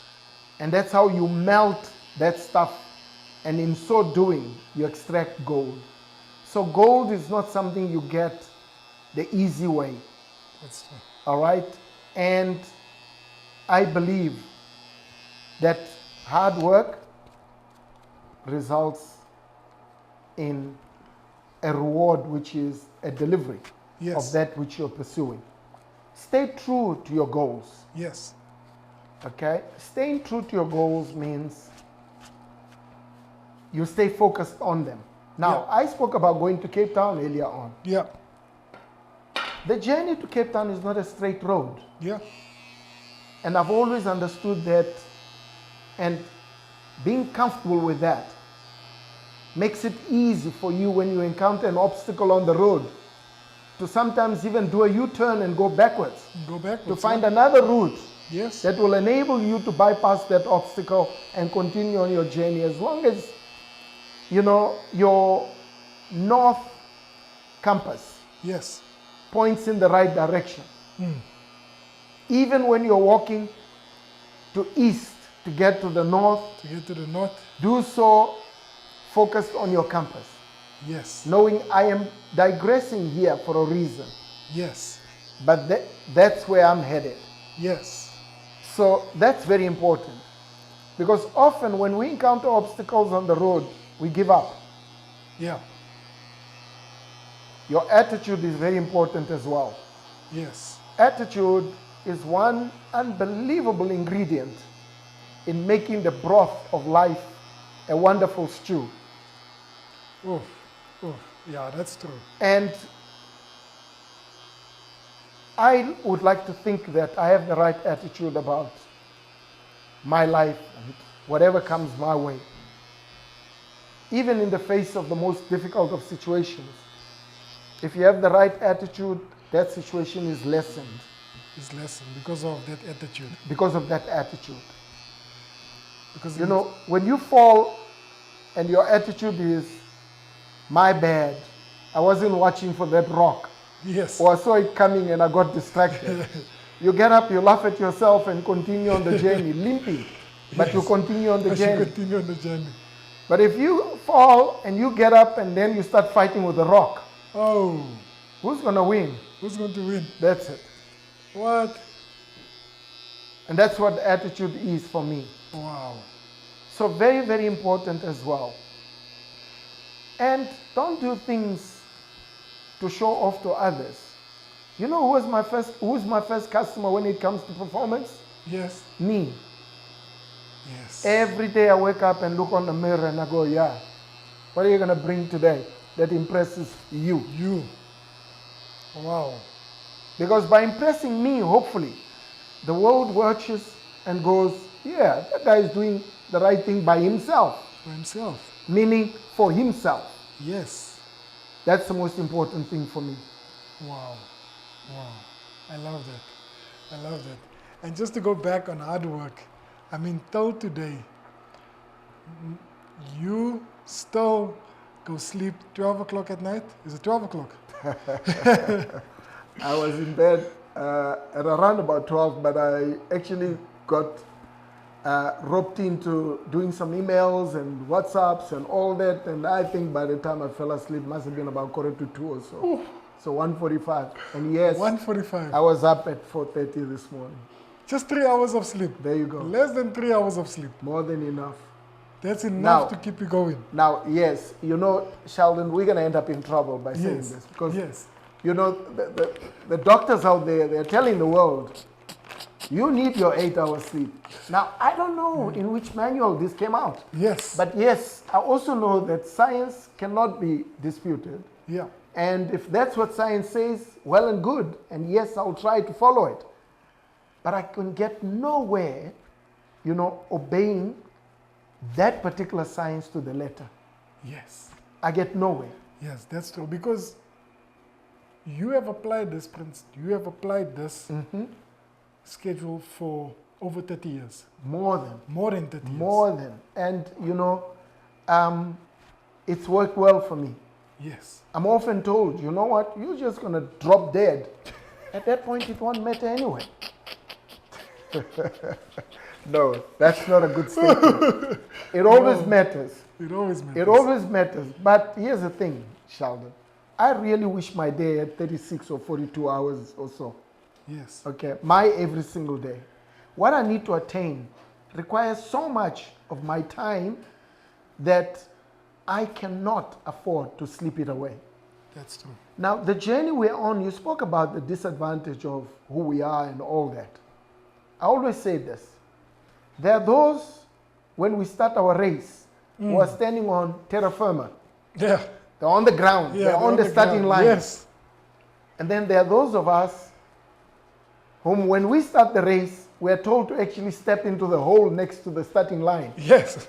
And that's how you melt that stuff. And in so doing, you extract gold. So gold is not something you get the easy way. that's true. All right? And I believe that hard work results in a reward, which is a delivery Yes. of that which you're pursuing. Stay true to your goals. Yes, Okay? Staying true to your goals means you stay focused on them. Now, I spoke about going to Cape Town earlier on. yeah, The journey to Cape Town is not a straight road. yeah, And I've always understood that, and being comfortable with that makes it easy for you when you encounter an obstacle on the road to sometimes even do a U-turn and go backwards go back. to find another route Yes, that will enable you to bypass that obstacle and continue on your journey, as long as you know your north compass yes, points in the right direction. Even when you're walking to east to get to the north, to get to the north. do so focused on your compass, Yes, knowing I am digressing here for a reason, yes, but that's where I'm headed. yes, So that's very important, because often when we encounter obstacles on the road, we give up. yeah, Your attitude is very important as well. yes, Attitude is one unbelievable ingredient in making the broth of life a wonderful stew. oh, yeah, that's true. And I would like to think that I have the right attitude about my life and whatever comes my way. Even in the face of the most difficult of situations, if you have the right attitude, that situation is lessened. Is lessened because of that attitude. Because of that attitude. Because You know, when you fall and your attitude is, my bad, I wasn't watching for that rock. Yes. Or I saw it coming and I got distracted. You get up, you laugh at yourself and continue on the journey, limping. But you continue on the journey. You continue on the journey. But if you fall and you get up and then you start fighting with the rock, oh, who's going to win? Who's going to win? That's it. What? And that's what the attitude is for me. Wow. So very, very important as well. And don't do things to show off to others. You know who's my first customer when it comes to performance? Yes. Me. Yes. Every day I wake up and look on the mirror and I go, yeah, what are you going to bring today that impresses you? You. Wow. Because by impressing me, hopefully, the world watches and goes, yeah, that guy is doing the right thing by himself. For himself. Meaning for himself. Yes. That's the most important thing for me. Wow. Wow. I love that. I love that. And just to go back on hard work, I mean, till today, you still go sleep 12 o'clock at night? Is it 12 o'clock? I was in bed at around about 12, but I actually got roped into doing some emails and WhatsApps and all that. And I think by the time I fell asleep, it must have been about 1:45 or so. Ooh. So 1:45. And yes, 1:45. I was up at 4:30 this morning. Just 3 hours of sleep. There you go. Less than 3 hours of sleep. More than enough. That's enough Now- to keep you going. Now, yes, you know, Sheldon, we're going to end up in trouble by saying Yes. this. Because, Yes. you know, the doctors out there, they're telling the world, you need your 8 hours sleep. Now, I don't know in which manual this came out. Yes. But yes, I also know that science cannot be disputed. Yeah. And if that's what science says, well and good. And yes, I'll try to follow it. But I can get nowhere, you know, obeying that particular science to the letter. Yes. I get nowhere. Yes, that's true. Because you have applied this schedule for over 30 years. More than. More than 30 years. More than. And, you know, it's worked well for me. Yes. I'm often told, you know what, you're just going to drop dead. At that point, it won't matter anyway. No, that's not a good statement. It always matters. It always matters. It always matters. But here's the thing, Sheldon. I really wish my day had 36 or 42 hours or so. Yes. Okay, my every single day. What I need to attain requires so much of my time that I cannot afford to sleep it away. That's true. Now, the journey we're on, you spoke about the disadvantage of who we are and all that. I always say this. There are those, when we start our race, who are standing on terra firma. Yeah. They're on the ground. Yeah, they're on the starting ground. line. Yes. And then there are those of us whom, when we start the race, we are told to actually step into the hole next to the starting line. Yes.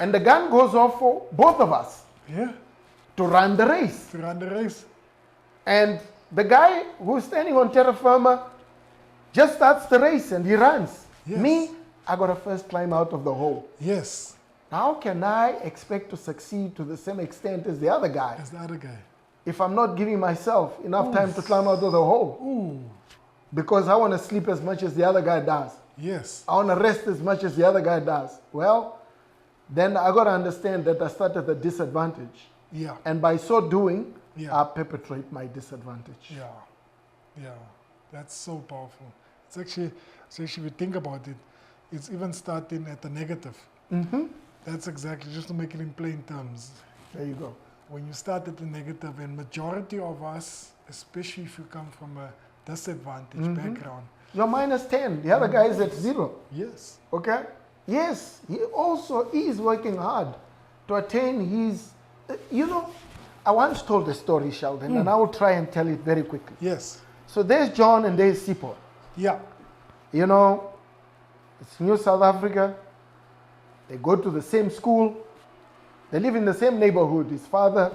And the gun goes off for both of us Yeah. to run the race. To run the race. And the guy who's standing on terra firma just starts the race and he runs. Yes. Me, I got to first climb out of the hole. Yes. How can I expect to succeed to the same extent as the other guy As the other guy. if I'm not giving myself enough time to climb out of the hole? Ooh. Because I want to sleep as much as the other guy does. Yes. I want to rest as much as the other guy does. Well, then I got to understand that I start at a disadvantage. Yeah. And by so doing, Yeah. I perpetrate my disadvantage. Yeah. Yeah. That's so powerful. It's actually, so if you think about it, it's even starting at the negative. Mm-hmm. That's exactly, just to make it in plain terms. There you go. When you start at the negative, and majority of us, especially if you come from a disadvantaged background. You're minus 10. The other guy is at 0. Yes. Okay? Yes, he also is working hard to attain his... You know, I once told a story, Sheldon, and I will try and tell it very quickly. Yes. So there's John and there's Sipho. Yeah. You know, it's New South Africa. They go to the same school. They live in the same neighborhood. His father,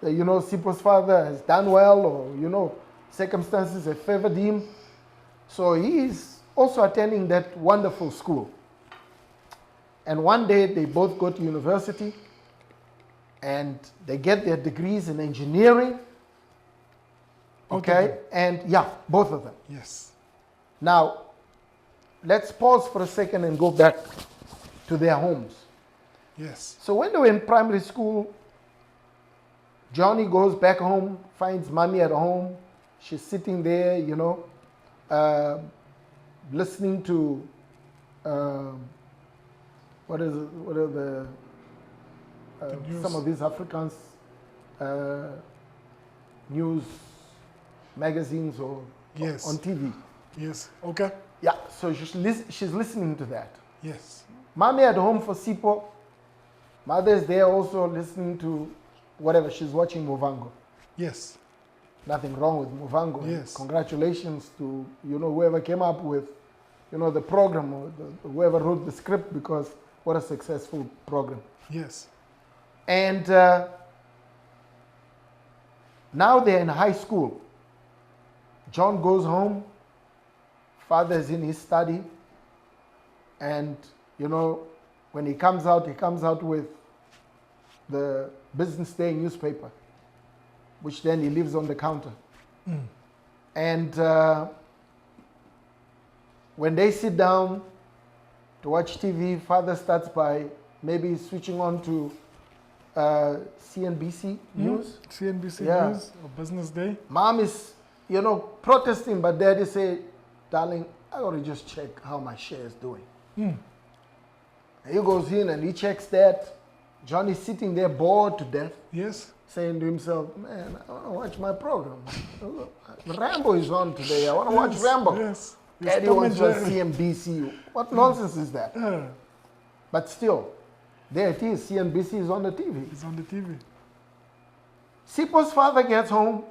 you know, Sipho's father has done well, or, you know, circumstances have favored him. So he's also attending that wonderful school. And one day they both go to university and they get their degrees in engineering. Okay? And yeah, both of them. Yes. Now, let's pause for a second and go back to their homes. Yes. So when they were in primary school, Johnny goes back home, finds mommy at home. She's sitting there, you know, listening to what are the some of these Africans news magazines or yes. on TV. Yes. Okay. Yeah. So she's listening to that. Yes. Mommy at home for Sipho. Mother's there also listening to whatever. She's watching Movango. Yes. Nothing wrong with Movango. Yes. Congratulations to, you know, whoever came up with, you know, the program or whoever wrote the script, because what a successful program. Yes. And now they're in high school. John goes home. Father's in his study. And, you know, when he comes out with the Business Day newspaper, which then he leaves on the counter. Mm. And when they sit down to watch TV, father starts by maybe switching on to CNBC News. CNBC News or Business Day. Mom is, you know, protesting, but daddy say, darling, I gotta just check how my share is doing. Mm. And he goes in and he checks that. Johnny's sitting there bored to death. Yes. Saying to himself, man, I want to watch my program. Rambo is on today. I want to watch Rambo. Yes. Daddy wants to watch CNBC. What nonsense is that? But still, there it is. CNBC is on the TV. It's on the TV. Sipho's father gets home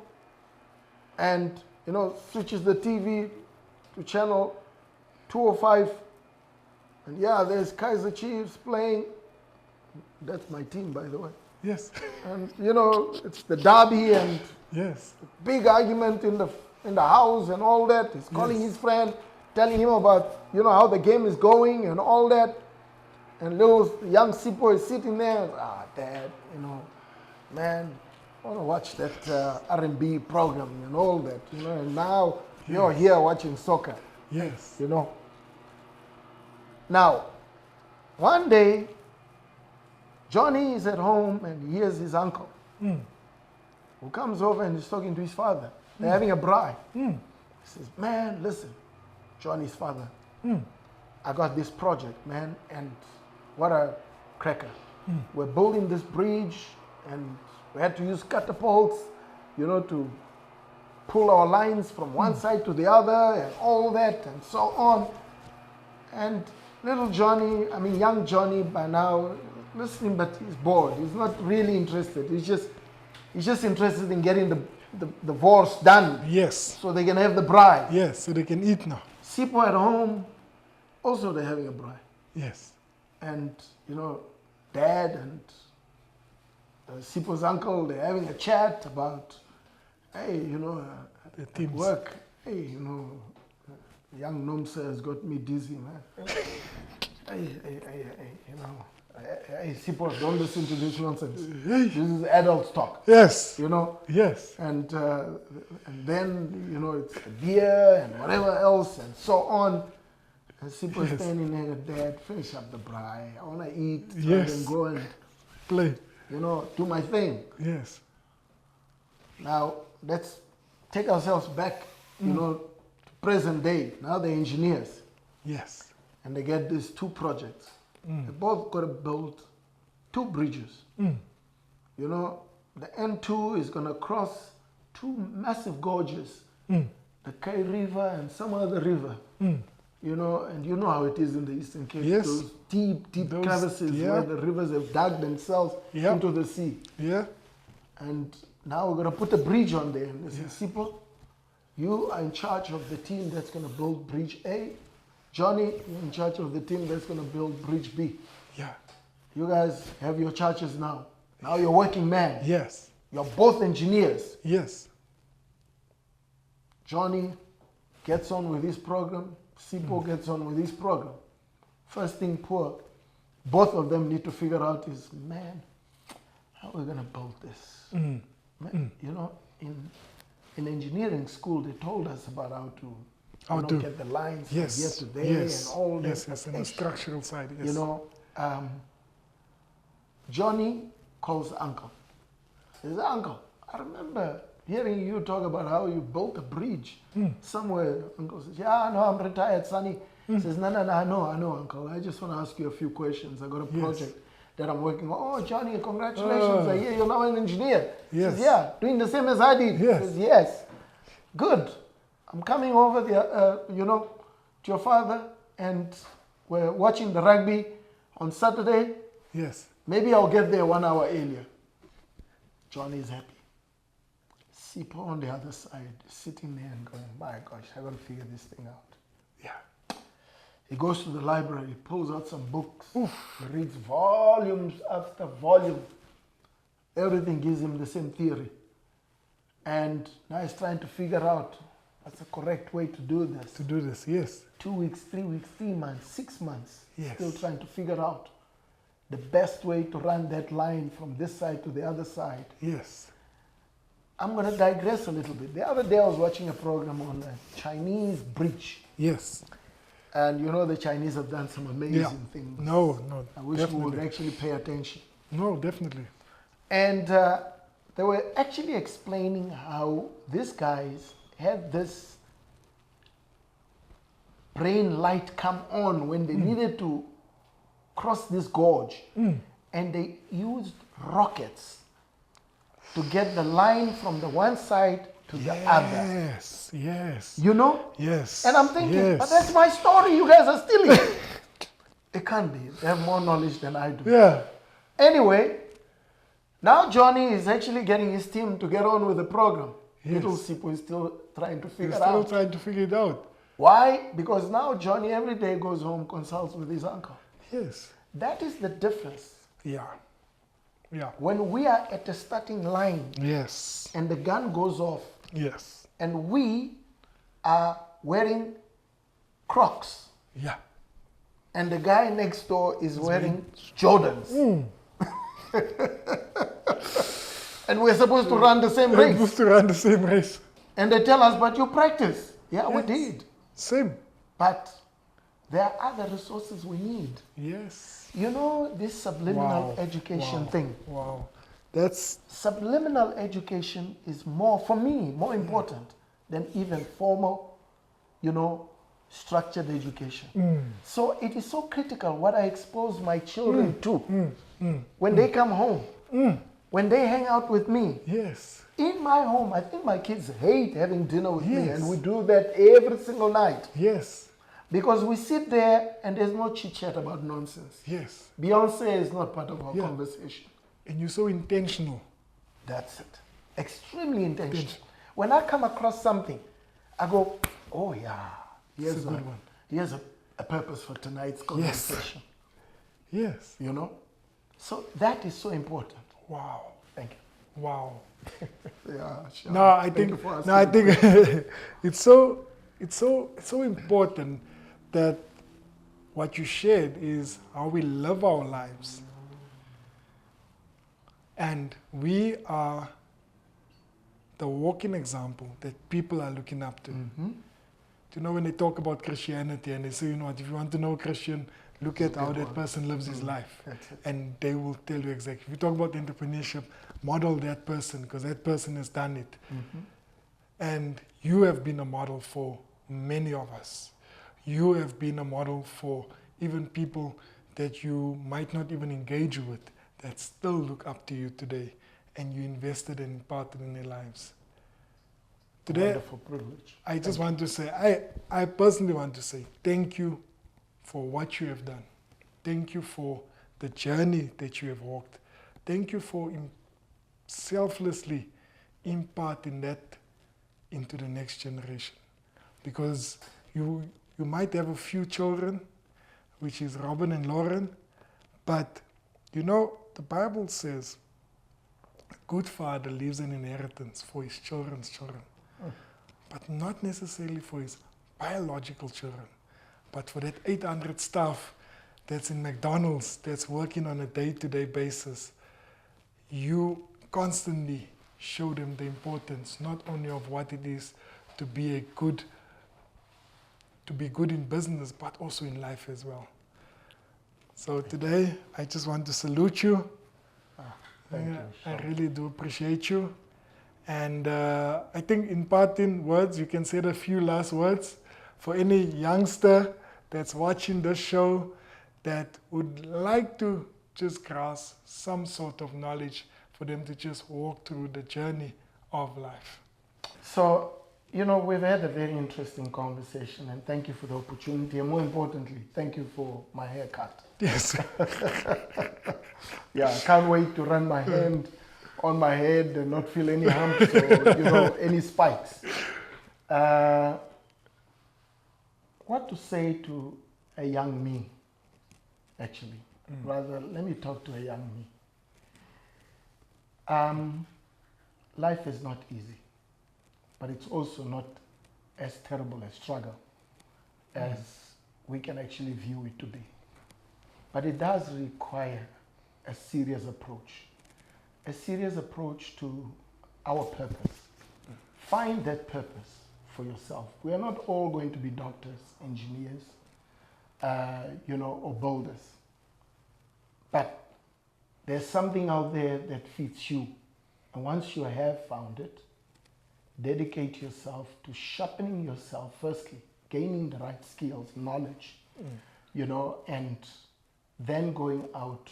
and, you know, switches the TV to channel 205. And yeah, there's Kaiser Chiefs playing. That's my team, by the way. Yes. And, you know, it's the derby and yes, big argument in the house and all that. He's calling his friend, telling him about, you know, how the game is going and all that. And little young Sipho is sitting there, Dad, you know, man, I want to watch that R&B program and all that, you know, and now you're here watching soccer. Yes. You know. Now, one day, Johnny is at home and he hears his uncle who comes over and is talking to his father. They're having a braai. He says, man, listen, Johnny's father, I got this project, man, and what a cracker. We're building this bridge and we had to use catapults, you know, to pull our lines from one side to the other and all that and so on. And little Johnny, I mean young Johnny by now, listening, but he's bored. He's not really interested. He's just interested in getting the wars done. Yes. So they can have the braai. Yes, so they can eat now. Sipho at home, also they're having a braai. Yes. And, you know, Dad and Sipho's uncle, they're having a chat about, hey, you know, at work, hey, you know, young Nomsa has got me dizzy, man. hey, you know. Hey, Sipho, don't listen to this nonsense. This is adult talk. Yes. You know? Yes. And then, you know, it's the beer and whatever else and so on. And Sipho is standing there, Dad, finish up the braai. I want to eat. So I can go and play. You know, do my thing. Yes. Now, let's take ourselves back, you know, to present day. Now they're engineers. Yes. And they get these two projects. They both got to build two bridges. You know, the N2 is going to cross two massive gorges, the Kai River and some other river. You know, and you know how it is in the Eastern Cape. Yes. Those deep crevices where the rivers have dug themselves into the sea. Yeah. And now we're going to put a bridge on there. And this is Sipho, you are in charge of the team that's going to build Bridge A. Johnny, you're in charge of the team that's going to build Bridge B. Yeah. You guys have your charges now. Now you're working men. Yes. You're both engineers. Yes. Johnny gets on with his program. Sipo gets on with his program. First thing both of them need to figure out is, man, how are we going to build this? Man, you know, in engineering school, they told us about how to get the lines from here to there and all that. Yes, and the structural side, yes. You know, Johnny calls uncle. He says, uncle, I remember hearing you talk about how you built a bridge somewhere. Uncle says, yeah, no, I'm retired, sonny. He says, no, I know, uncle. I just want to ask you a few questions. I got a project that I'm working on. Oh, Johnny, congratulations. I hear you're now an engineer. He says, yeah, doing the same as I did. Yes. He says, yes. Good. I'm coming over there, to your father, and we're watching the rugby on Saturday. Yes. Maybe I'll get there 1 hour earlier. Johnny is happy. Sipo on the other side, sitting there and going, my gosh, I got to figure this thing out. Yeah. He goes to the library, pulls out some books, he reads volumes after volume. Everything gives him the same theory. And now he's trying to figure out what's the correct way to do this. To do this, yes. 2 weeks, 3 weeks, 3 months, 6 months. Yes. Still trying to figure out the best way to run that line from this side to the other side. Yes. I'm going to digress a little bit. The other day I was watching a program on a Chinese bridge. Yes. And you know the Chinese have done some amazing things. No, I wish we would actually pay attention. No, definitely. And they were actually explaining how these guys had this brain light come on when they needed to cross this gorge. And they used rockets to get the line from the one side to the other. Yes. You know? Yes. And I'm thinking, but that's my story, you guys are stealing. It can't be. They have more knowledge than I do. Yeah. Anyway, now Johnny is actually getting his team to get on with the program. Little Sipo is still trying to figure it out. Why? Because now Johnny every day goes home, consults with his uncle. Yes. That is the difference. Yeah. Yeah. When we are at the starting line, yes, and the gun goes off, yes, and we are wearing Crocs, yeah, and the guy next door is wearing Jordans, and we're supposed to run the same race. Supposed to run the same race. And they tell us, but you practice. Yeah, we did. Same. But there are other resources we need. Yes. You know this subliminal education thing? Wow. That's... Subliminal education is more, for me, more important than even formal, structured education. So it is so critical what I expose my children to when they come home, when they hang out with me. Yes. In my home, I think my kids hate having dinner with me, and we do that every single night. Yes. Because we sit there and there's no chit-chat about nonsense. Yes. Beyonce is not part of our conversation. And you're so intentional. That's it. Extremely intentional. When I come across something, I go, oh yeah, here's a good one. Here's a purpose for tonight's conversation. Yes. You know? So that is so important. Wow. Thank you. Wow. Yeah, sure. No, I think it's so important that what you shared is how we live our lives. And we are the walking example that people are looking up to. You know, when they talk about Christianity and they say, if you want to know Christian, look at how that person lives his life. And they will tell you exactly. If you talk about entrepreneurship, model that person because that person has done it. And you have been a model for many of us. You have been a model for even people that you might not even engage with that still look up to you today, and you invested and imparted in their lives. Today, wonderful privilege. I just want to say, I personally want to say thank you for what you have done. Thank you for the journey that you have walked. Thank you for selflessly imparting that into the next generation. Because you might have a few children, which is Robin and Lauren, but the Bible says a good father leaves an inheritance for his children's children. but not necessarily for his biological children, but for that 800 staff that's in McDonald's, that's working on a day-to-day basis. You constantly show them the importance, not only of what it is to be good in business, but also in life as well. So today, I just want to salute you. Thank you. I really do appreciate you. And I think in parting words, you can say a few last words for any youngster that's watching this show that would like to just grasp some sort of knowledge for them to just walk through the journey of life. So, you know, we've had a very interesting conversation, and thank you for the opportunity, and more importantly, thank you for my haircut. Yes. Yeah, I can't wait to run my hand on my head and not feel any humps or, you know, any spikes. What to say to a young me, actually? Rather, let me talk to a young me. Life is not easy, but it's also not as terrible a struggle as we can actually view it to be. But it does require a serious approach to our purpose. Find that purpose for yourself. We are not all going to be doctors, engineers, you know, or builders. But there's something out there that fits you. And once you have found it, dedicate yourself to sharpening yourself, firstly, gaining the right skills, knowledge, you know, and then going out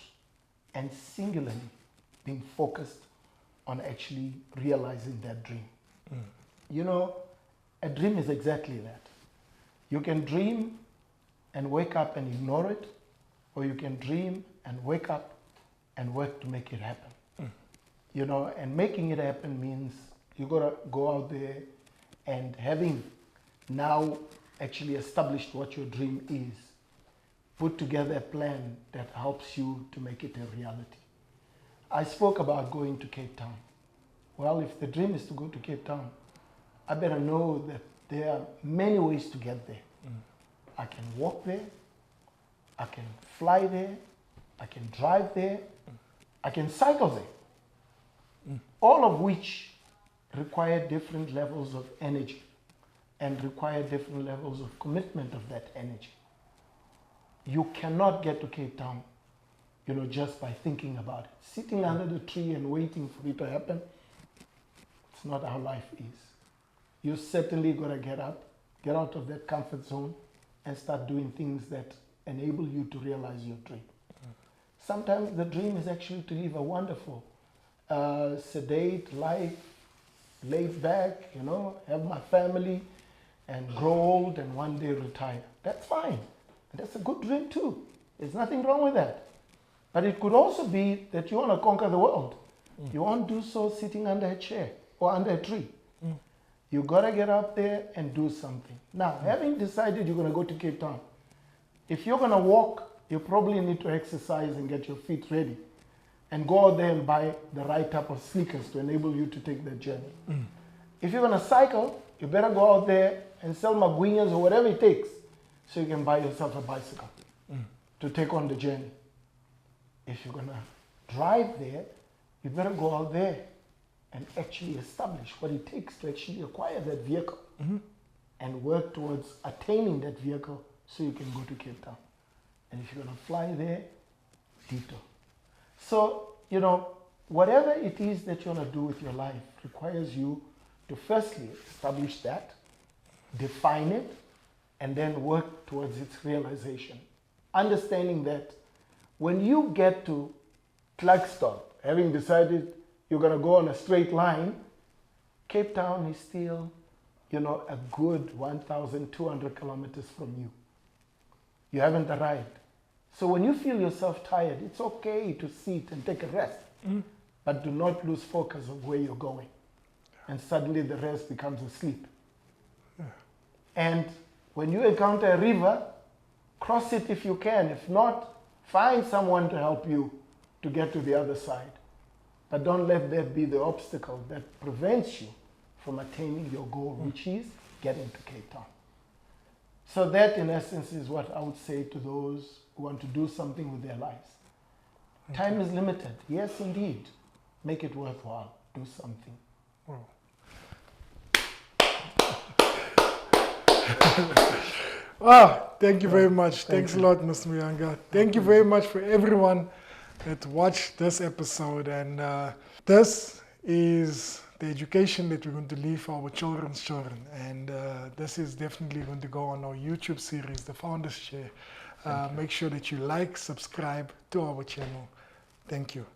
and singularly being focused on actually realizing that dream. You know, a dream is exactly that. You can dream and wake up and ignore it, or you can dream and wake up and work to make it happen. You know, and making it happen means you gotta go out there and having now actually established what your dream is, put together a plan that helps you to make it a reality. I spoke about going to Cape Town. Well, if the dream is to go to Cape Town, I better know that there are many ways to get there. I can walk there, I can fly there, I can drive there, I can cycle there. All of which require different levels of energy and require different levels of commitment of that energy. You cannot get to Cape Town, you know, just by thinking about it. Sitting under the tree and waiting for it to happen, it's not how life is. You certainly got to get up, get out of that comfort zone and start doing things that enable you to realize your dream. Sometimes the dream is actually to live a wonderful, sedate life, laid back, you know, have my family and grow old and one day retire. That's fine. That's a good dream too. There's nothing wrong with that. But it could also be that you want to conquer the world. You won't do so sitting under a chair or under a tree. You got to get up there and do something. Now, having decided you're going to go to Cape Town, if you're going to walk, you probably need to exercise and get your feet ready and go out there and buy the right type of sneakers to enable you to take that journey. If you're going to cycle, you better go out there and sell magwinas or whatever it takes so you can buy yourself a bicycle to take on the journey. If you're going to drive there, you better go out there and actually establish what it takes to actually acquire that vehicle and work towards attaining that vehicle so you can go to Cape Town. And if you're going to fly there, detour. So, you know, whatever it is that you want to do with your life requires you to firstly establish that, define it, and then work towards its realization. Understanding that when you get to Clarkston, having decided you're going to go on a straight line, Cape Town is still, you know, a good 1,200 kilometers from you. You haven't arrived. So when you feel yourself tired, it's okay to sit and take a rest, but do not lose focus of where you're going. And suddenly the rest becomes a sleep. And when you encounter a river, cross it if you can. If not, find someone to help you to get to the other side. But don't let that be the obstacle that prevents you from attaining your goal, which is getting to Cape Town. So that, in essence, is what I would say to those who want to do something with their lives. Okay. Time is limited. Yes, indeed. Make it worthwhile. Do something. Wow. Wow, thank you very much. Thanks a lot, Mr. Moyanga. Thank you very much for everyone that watched this episode. And this is the education that we're going to leave for our children's children. And this is definitely going to go on our YouTube series, The Founders Share. Make sure that you like, subscribe to our channel. Thank you.